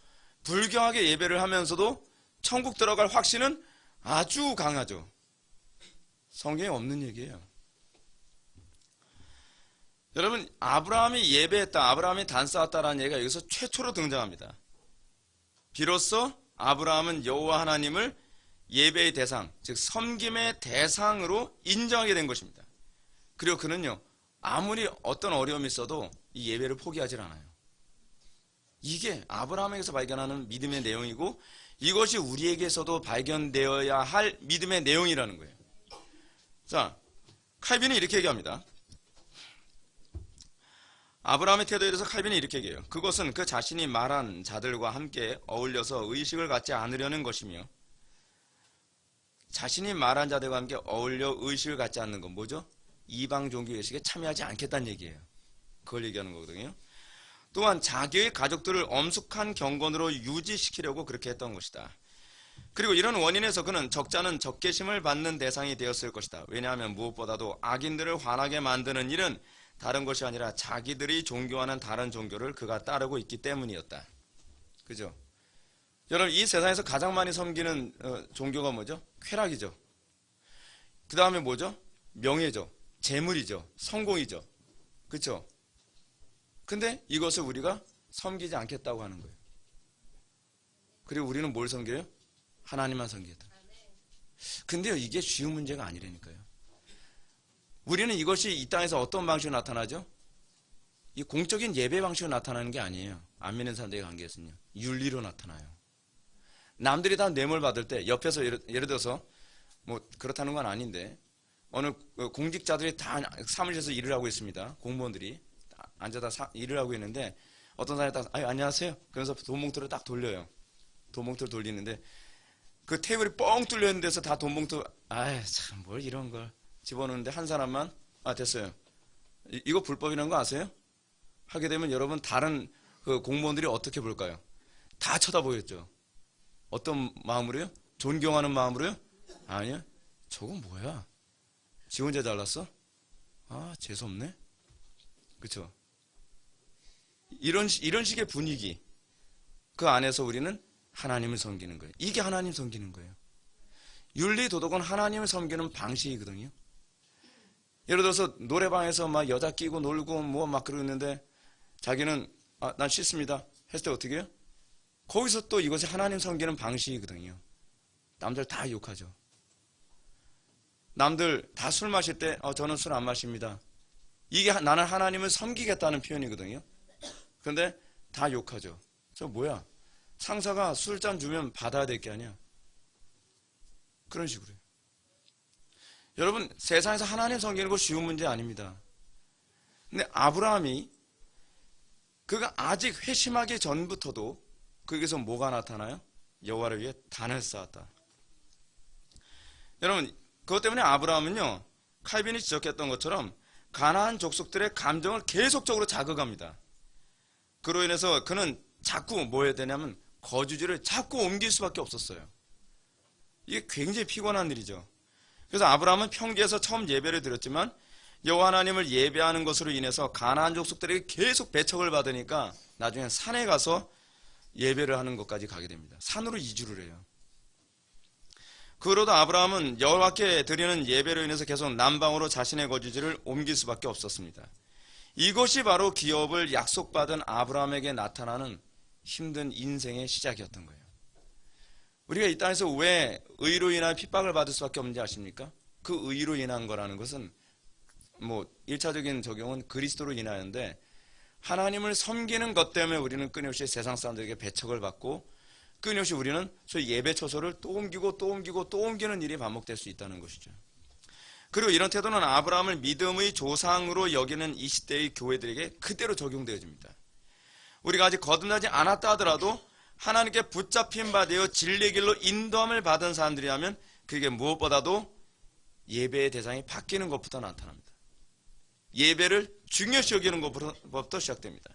불경하게 예배를 하면서도 천국 들어갈 확신은 아주 강하죠. 성경에 없는 얘기예요. 여러분, 아브라함이 예배했다, 아브라함이 단 쌓았다라는 얘기가 여기서 최초로 등장합니다. 비로소 아브라함은 여호와 하나님을 예배의 대상, 즉 섬김의 대상으로 인정하게 된 것입니다. 그리고 그는요, 아무리 어떤 어려움이 있어도 이 예배를 포기하지 않아요. 이게 아브라함에게서 발견하는 믿음의 내용이고 이것이 우리에게서도 발견되어야 할 믿음의 내용이라는 거예요. 자, 칼빈은 이렇게 얘기합니다. 아브라함의 태도에 대해서 칼빈이 이렇게 얘기해요. 그것은 그 자신이 말한 자들과 함께 어울려서 의식을 갖지 않으려는 것이며, 자신이 말한 자들과 함께 어울려 의식을 갖지 않는 건 뭐죠? 이방 종교 의식에 참여하지 않겠다는 얘기예요. 그걸 얘기하는 거거든요. 또한 자기의 가족들을 엄숙한 경건으로 유지시키려고 그렇게 했던 것이다. 그리고 이런 원인에서 그는 적자는 적개심을 받는 대상이 되었을 것이다. 왜냐하면 무엇보다도 악인들을 화나게 만드는 일은 다른 것이 아니라 자기들이 종교하는 다른 종교를 그가 따르고 있기 때문이었다. 그죠? 여러분, 이 세상에서 가장 많이 섬기는 종교가 뭐죠? 쾌락이죠. 그 다음에 뭐죠? 명예죠. 재물이죠. 성공이죠. 그렇죠? 근데 이것을 우리가 섬기지 않겠다고 하는 거예요. 그리고 우리는 뭘 섬겨요? 하나님만 섬기겠다. 근데요, 이게 쉬운 문제가 아니라니까요. 우리는 이것이 이 땅에서 어떤 방식으로 나타나죠? 이 공적인 예배 방식으로 나타나는 게 아니에요. 안 믿는 사람들의 관계에서는요. 윤리로 나타나요. 남들이 다 뇌물 받을 때 옆에서 예를 들어서 뭐 그렇다는 건 아닌데 어느 공직자들이 다 사무실에서 일을 하고 있습니다. 공무원들이 앉아다 일을 하고 있는데 어떤 사람이 딱 안녕하세요. 그래서 돈봉투를 딱 돌려요. 돈봉투를 돌리는데 그 테이블이 뻥 뚫려 있는 데서 다 돈봉투 참 뭘 이런 걸 집어넣는데 한 사람만 됐어요. 이거 불법이라는 거 아세요? 하게 되면 여러분 다른 그 공무원들이 어떻게 볼까요? 다 쳐다보겠죠. 어떤 마음으로요? 존경하는 마음으로요? 아니요. 저건 뭐야? 지 혼자 잘났어? 아, 재수없네? 그쵸? 이런 식의 분위기. 그 안에서 우리는 하나님을 섬기는 거예요. 이게 하나님 섬기는 거예요. 윤리 도덕은 하나님을 섬기는 방식이거든요. 예를 들어서 노래방에서 막 여자 끼고 놀고 뭐 막 그러는데 자기는 난 싫습니다 했을 때 어떻게 해요? 거기서 또 이것이 하나님 섬기는 방식이거든요. 남들 다 욕하죠. 남들 다 술 마실 때 저는 술 안 마십니다. 이게 나는 하나님을 섬기겠다는 표현이거든요. 그런데 다 욕하죠. 저 뭐야? 상사가 술잔 주면 받아야 될 게 아니야. 그런 식으로. 여러분, 세상에서 하나님 섬기는 거 쉬운 문제 아닙니다. 근데 아브라함이 그가 아직 회심하기 전부터도 거기서 뭐가 나타나요? 여호와를 위해 단을 쌓았다. 여러분, 그것 때문에 아브라함은요, 칼빈이 지적했던 것처럼 가나안 족속들의 감정을 계속적으로 자극합니다. 그로 인해서 그는 자꾸 뭐 해야 되냐면 거주지를 자꾸 옮길 수밖에 없었어요. 이게 굉장히 피곤한 일이죠. 그래서 아브라함은 평지에서 처음 예배를 드렸지만 여호와 하나님을 예배하는 것으로 인해서 가나안 족속들에게 계속 배척을 받으니까 나중에 산에 가서 예배를 하는 것까지 가게 됩니다. 산으로 이주를 해요. 그러다 아브라함은 여호와께 드리는 예배로 인해서 계속 남방으로 자신의 거주지를 옮길 수밖에 없었습니다. 이것이 바로 기업을 약속받은 아브라함에게 나타나는 힘든 인생의 시작이었던 거예요. 우리가 이 땅에서 왜 의로 인한 핍박을 받을 수밖에 없는지 아십니까? 그 의로 인한 거라는 것은 뭐 1차적인 적용은 그리스도로 인하여인데 하나님을 섬기는 것 때문에 우리는 끊임없이 세상 사람들에게 배척을 받고 끊임없이 우리는 소위 예배 처소를 또 옮기고 또 옮기고 또 옮기는 일이 반복될 수 있다는 것이죠. 그리고 이런 태도는 아브라함을 믿음의 조상으로 여기는 이 시대의 교회들에게 그대로 적용되어집니다. 우리가 아직 거듭나지 않았다 하더라도 하나님께 붙잡힌 바 되어 진리의 길로 인도함을 받은 사람들이라면 그게 무엇보다도 예배의 대상이 바뀌는 것부터 나타납니다. 예배를 중요시 여기는 것부터 시작됩니다.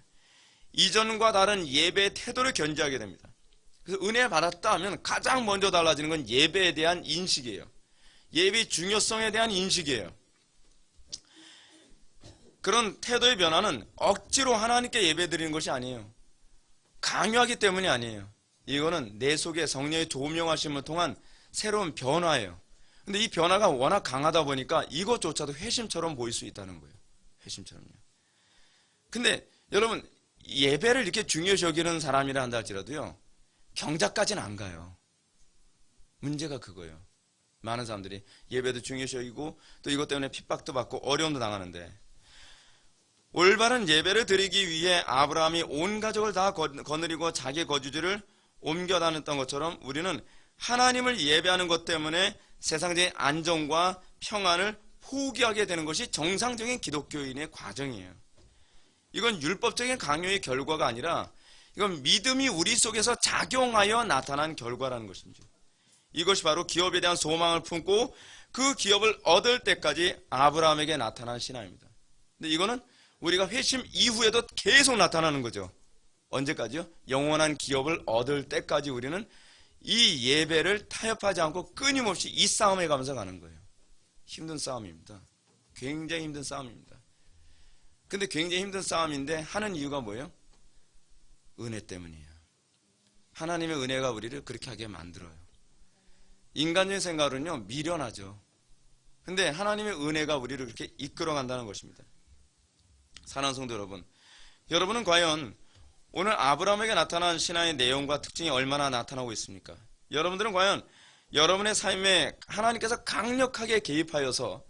이전과 다른 예배의 태도를 견지하게 됩니다. 그래서 은혜 받았다 하면 가장 먼저 달라지는 건 예배에 대한 인식이에요. 예배의 중요성에 대한 인식이에요. 그런 태도의 변화는 억지로 하나님께 예배 드리는 것이 아니에요. 강요하기 때문이 아니에요. 이거는 내 속에 성령의 조명하심을 통한 새로운 변화예요. 근데 이 변화가 워낙 강하다 보니까 이것조차도 회심처럼 보일 수 있다는 거예요. 회심처럼요. 근데 여러분, 예배를 이렇게 중요시 여기는 사람이라 한다 할지라도요, 경작까지는 안 가요. 문제가 그거예요. 많은 사람들이 예배도 중요시 여기고 또 이것 때문에 핍박도 받고 어려움도 당하는데, 올바른 예배를 드리기 위해 아브라함이 온 가족을 다 거느리고 자기 거주지를 옮겨 다녔던 것처럼 우리는 하나님을 예배하는 것 때문에 세상적인 안정과 평안을 포기하게 되는 것이 정상적인 기독교인의 과정이에요. 이건 율법적인 강요의 결과가 아니라 이건 믿음이 우리 속에서 작용하여 나타난 결과라는 것입니다. 이것이 바로 기업에 대한 소망을 품고 그 기업을 얻을 때까지 아브라함에게 나타난 신앙입니다. 근데 이거는 우리가 회심 이후에도 계속 나타나는 거죠. 언제까지요? 영원한 기업을 얻을 때까지 우리는 이 예배를 타협하지 않고 끊임없이 이 싸움에 가면서 가는 거예요. 힘든 싸움입니다. 굉장히 힘든 싸움입니다. 근데 굉장히 힘든 싸움인데 하는 이유가 뭐예요? 은혜 때문이에요. 하나님의 은혜가 우리를 그렇게 하게 만들어요. 인간적인 생각으로는요, 미련하죠. 근데 하나님의 은혜가 우리를 그렇게 이끌어간다는 것입니다. 사랑하는 성도 여러분, 여러분은 과연 오늘 아브라함에게 나타난 신앙의 내용과 특징이 얼마나 나타나고 있습니까? 여러분들은 과연 여러분의 삶에 하나님께서 강력하게 개입하여서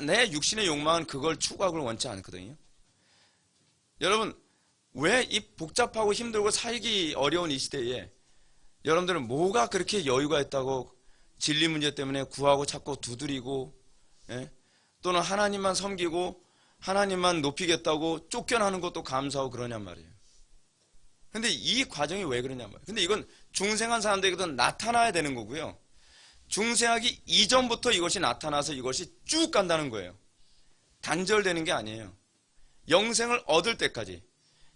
내 육신의 욕망은 그걸 추구하길 원치 않거든요. 여러분, 왜 이 복잡하고 힘들고 살기 어려운 이 시대에 여러분들은 뭐가 그렇게 여유가 있다고 진리 문제 때문에 구하고 찾고 두드리고, 또는 하나님만 섬기고 하나님만 높이겠다고 쫓겨나는 것도 감사하고 그러냔 말이에요. 근데 이 과정이 왜 그러냔 말이에요. 근데 이건 중생한 사람들에게도 나타나야 되는 거고요. 중생하기 이전부터 이것이 나타나서 이것이 쭉 간다는 거예요. 단절되는 게 아니에요. 영생을 얻을 때까지,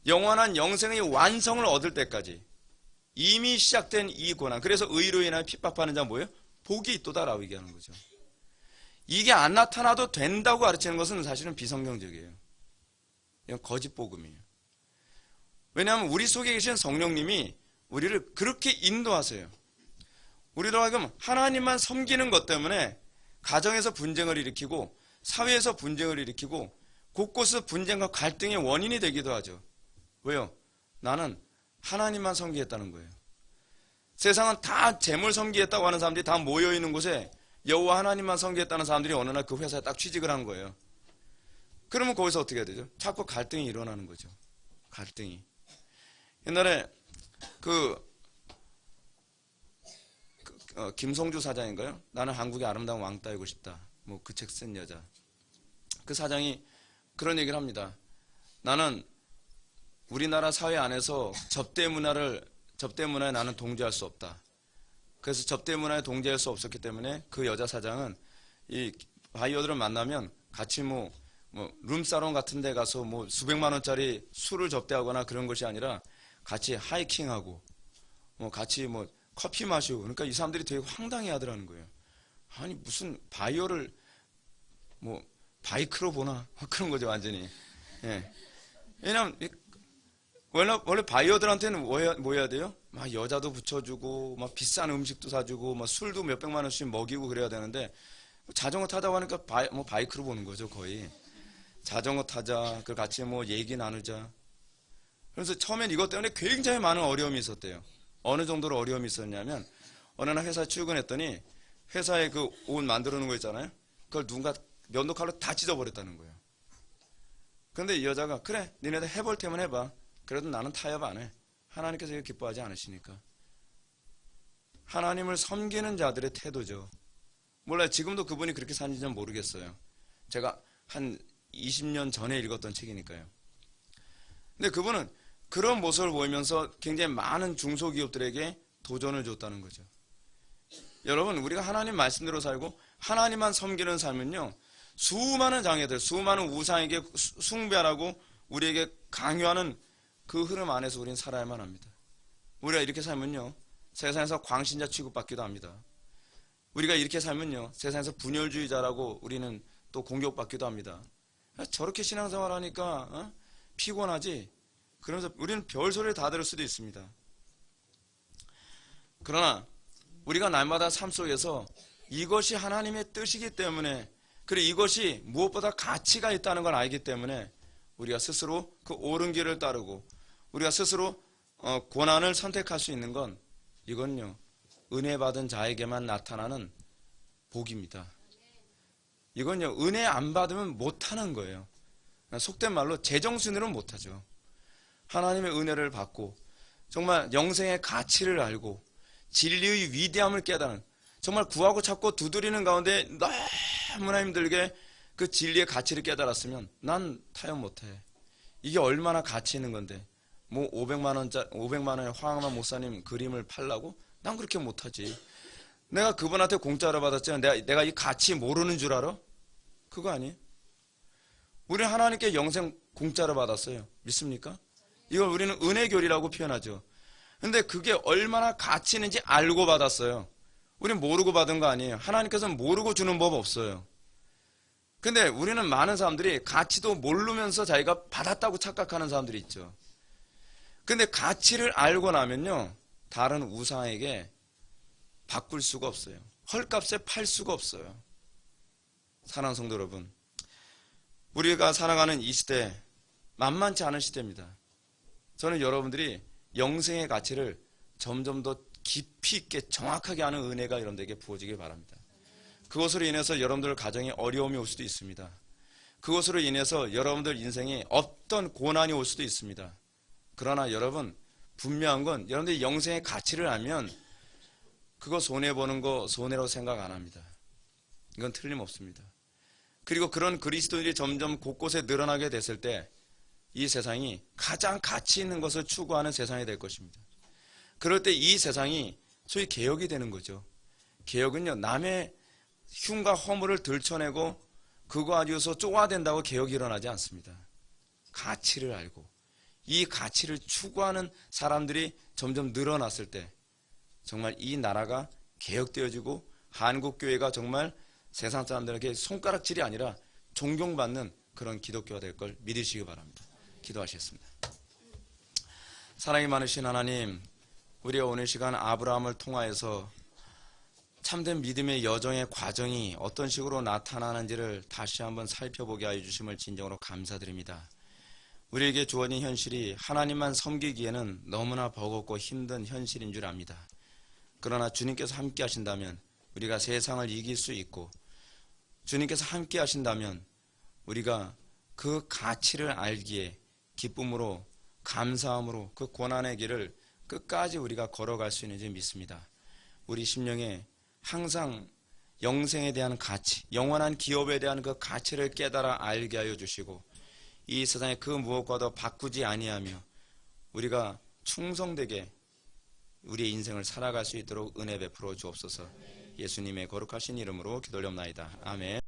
영원한 영생의 완성을 얻을 때까지 이미 시작된 이 고난, 그래서 의로 인하여 핍박하는 자 뭐예요? 복이 있도다라고 얘기하는 거죠. 이게 안 나타나도 된다고 가르치는 것은 사실은 비성경적이에요. 이건 거짓 복음이에요. 왜냐하면 우리 속에 계신 성령님이 우리를 그렇게 인도하세요. 우리로 하여금 하나님만 섬기는 것 때문에 가정에서 분쟁을 일으키고 사회에서 분쟁을 일으키고 곳곳에서 분쟁과 갈등의 원인이 되기도 하죠. 왜요? 나는 하나님만 섬기겠다는 거예요. 세상은 다 재물 섬기겠다고 하는 사람들이 다 모여있는 곳에 여호와 하나님만 섬기겠다는 사람들이 어느 날 그 회사에 딱 취직을 한 거예요. 그러면 거기서 어떻게 해야 되죠? 자꾸 갈등이 일어나는 거죠. 갈등이. 옛날에 김성주 사장인가요? 나는 한국의 아름다운 왕따이고 싶다. 뭐 그 책 쓴 여자. 그 사장이 그런 얘기를 합니다. 나는 우리나라 사회 안에서 접대 문화에 나는 동조할 수 없다. 그래서 접대 문화에 동조할 수 없었기 때문에 그 여자 사장은 이 바이어들을 만나면 같이 뭐 룸사롱 같은 데 가서 뭐 수백만 원짜리 술을 접대하거나 그런 것이 아니라 같이 하이킹하고 뭐 같이 뭐 커피 마시고, 그러니까 이 사람들이 되게 황당해 하더라는 거예요. 아니 무슨 바이어를 뭐 바이크로 보나 그런 거죠 완전히. 예. 왜냐면 원래 바이어들한테는 뭐 해야 돼요? 막 여자도 붙여주고 막 비싼 음식도 사주고 막 술도 몇백만 원씩 먹이고 그래야 되는데, 자전거 타자고 하니까 바이크로 보는 거죠 거의. 자전거 타자, 그 같이 뭐 얘기 나누자. 그래서 처음엔 이것 때문에 굉장히 많은 어려움이 있었대요. 어느 정도로 어려움이 있었냐면, 어느 날 회사에 출근했더니 회사에 그 옷 만들어 놓은 거 있잖아요. 그걸 누군가 면도칼로 다 찢어버렸다는 거예요. 그런데 이 여자가 그래 니네들 해볼 테면 해봐. 그래도 나는 타협 안 해. 하나님께서 이거 기뻐하지 않으시니까. 하나님을 섬기는 자들의 태도죠. 몰라요. 지금도 그분이 그렇게 사는지는 모르겠어요. 제가 한 20년 전에 읽었던 책이니까요. 근데 그분은 그런 모습을 보이면서 굉장히 많은 중소기업들에게 도전을 줬다는 거죠. 여러분, 우리가 하나님 말씀대로 살고 하나님만 섬기는 삶은요, 수많은 장애들, 수많은 우상에게 숭배하라고 우리에게 강요하는 그 흐름 안에서 우리는 살아야만 합니다. 우리가 이렇게 살면요, 세상에서 광신자 취급받기도 합니다. 우리가 이렇게 살면요, 세상에서 분열주의자라고 우리는 또 공격받기도 합니다. 저렇게 신앙생활 하니까 피곤하지? 그러면서 우리는 별소리를 다 들을 수도 있습니다. 그러나 우리가 날마다 삶 속에서 이것이 하나님의 뜻이기 때문에, 그리고 이것이 무엇보다 가치가 있다는 걸 알기 때문에 우리가 스스로 그 옳은 길을 따르고 우리가 스스로 고난을 선택할 수 있는 건, 이건요, 은혜 받은 자에게만 나타나는 복입니다. 이건요, 은혜 안 받으면 못하는 거예요. 속된 말로 제정신으로는 못하죠. 하나님의 은혜를 받고 정말 영생의 가치를 알고 진리의 위대함을 깨닫는, 정말 구하고 찾고 두드리는 가운데 너무나 힘들게 그 진리의 가치를 깨달았으면 난 타협 못해. 이게 얼마나 가치 있는 건데, 뭐 500만 원의 황하만 목사님 그림을 팔라고? 난 그렇게 못하지. 내가 그분한테 공짜로 받았잖아. 내가 이 가치 모르는 줄 알아? 그거 아니에요? 우리는 하나님께 영생 공짜로 받았어요. 믿습니까? 이걸 우리는 은혜교리라고 표현하죠. 근데 그게 얼마나 가치 있는지 알고 받았어요. 우리는 모르고 받은 거 아니에요. 하나님께서는 모르고 주는 법 없어요. 근데 우리는 많은 사람들이 가치도 모르면서 자기가 받았다고 착각하는 사람들이 있죠. 근데 가치를 알고 나면요, 다른 우상에게 바꿀 수가 없어요. 헐값에 팔 수가 없어요. 사랑하는 성도 여러분, 우리가 살아가는 이 시대 만만치 않은 시대입니다. 저는 여러분들이 영생의 가치를 점점 더 깊이 있게 정확하게 아는 은혜가 여러분들에게 부어지길 바랍니다. 그것으로 인해서 여러분들 가정에 어려움이 올 수도 있습니다. 그것으로 인해서 여러분들 인생에 어떤 고난이 올 수도 있습니다. 그러나 여러분, 분명한 건 여러분들이 영생의 가치를 알면 그거 손해보는 거 손해로 생각 안 합니다. 이건 틀림없습니다. 그리고 그런 그리스도인들이 점점 곳곳에 늘어나게 됐을 때 이 세상이 가장 가치 있는 것을 추구하는 세상이 될 것입니다. 그럴 때 이 세상이 소위 개혁이 되는 거죠. 개혁은요, 남의 흉과 허물을 들춰내고 그거 가지고서 쪼아댄다고 개혁이 일어나지 않습니다. 가치를 알고 이 가치를 추구하는 사람들이 점점 늘어났을 때 정말 이 나라가 개혁되어지고 한국교회가 정말 세상 사람들에게 손가락질이 아니라 존경받는 그런 기독교가 될 걸 믿으시기 바랍니다. 기도하시겠습니다. 사랑이 많으신 하나님, 우리가 오늘 시간 아브라함을 통하여서 참된 믿음의 여정의 과정이 어떤 식으로 나타나는지를 다시 한번 살펴보게 하여 주심을 진정으로 감사드립니다. 우리에게 주어진 현실이 하나님만 섬기기에는 너무나 버겁고 힘든 현실인 줄 압니다. 그러나 주님께서 함께 하신다면 우리가 세상을 이길 수 있고, 주님께서 함께 하신다면 우리가 그 가치를 알기에 기쁨으로 감사함으로 그 고난의 길을 끝까지 우리가 걸어갈 수 있는지 믿습니다. 우리 심령에 항상 영생에 대한 가치, 영원한 기업에 대한 그 가치를 깨달아 알게 하여 주시고, 이 세상에 그 무엇과도 바꾸지 아니하며 우리가 충성되게 우리의 인생을 살아갈 수 있도록 은혜 베풀어 주옵소서. 예수님의 거룩하신 이름으로 기도올옵나이다. 아멘.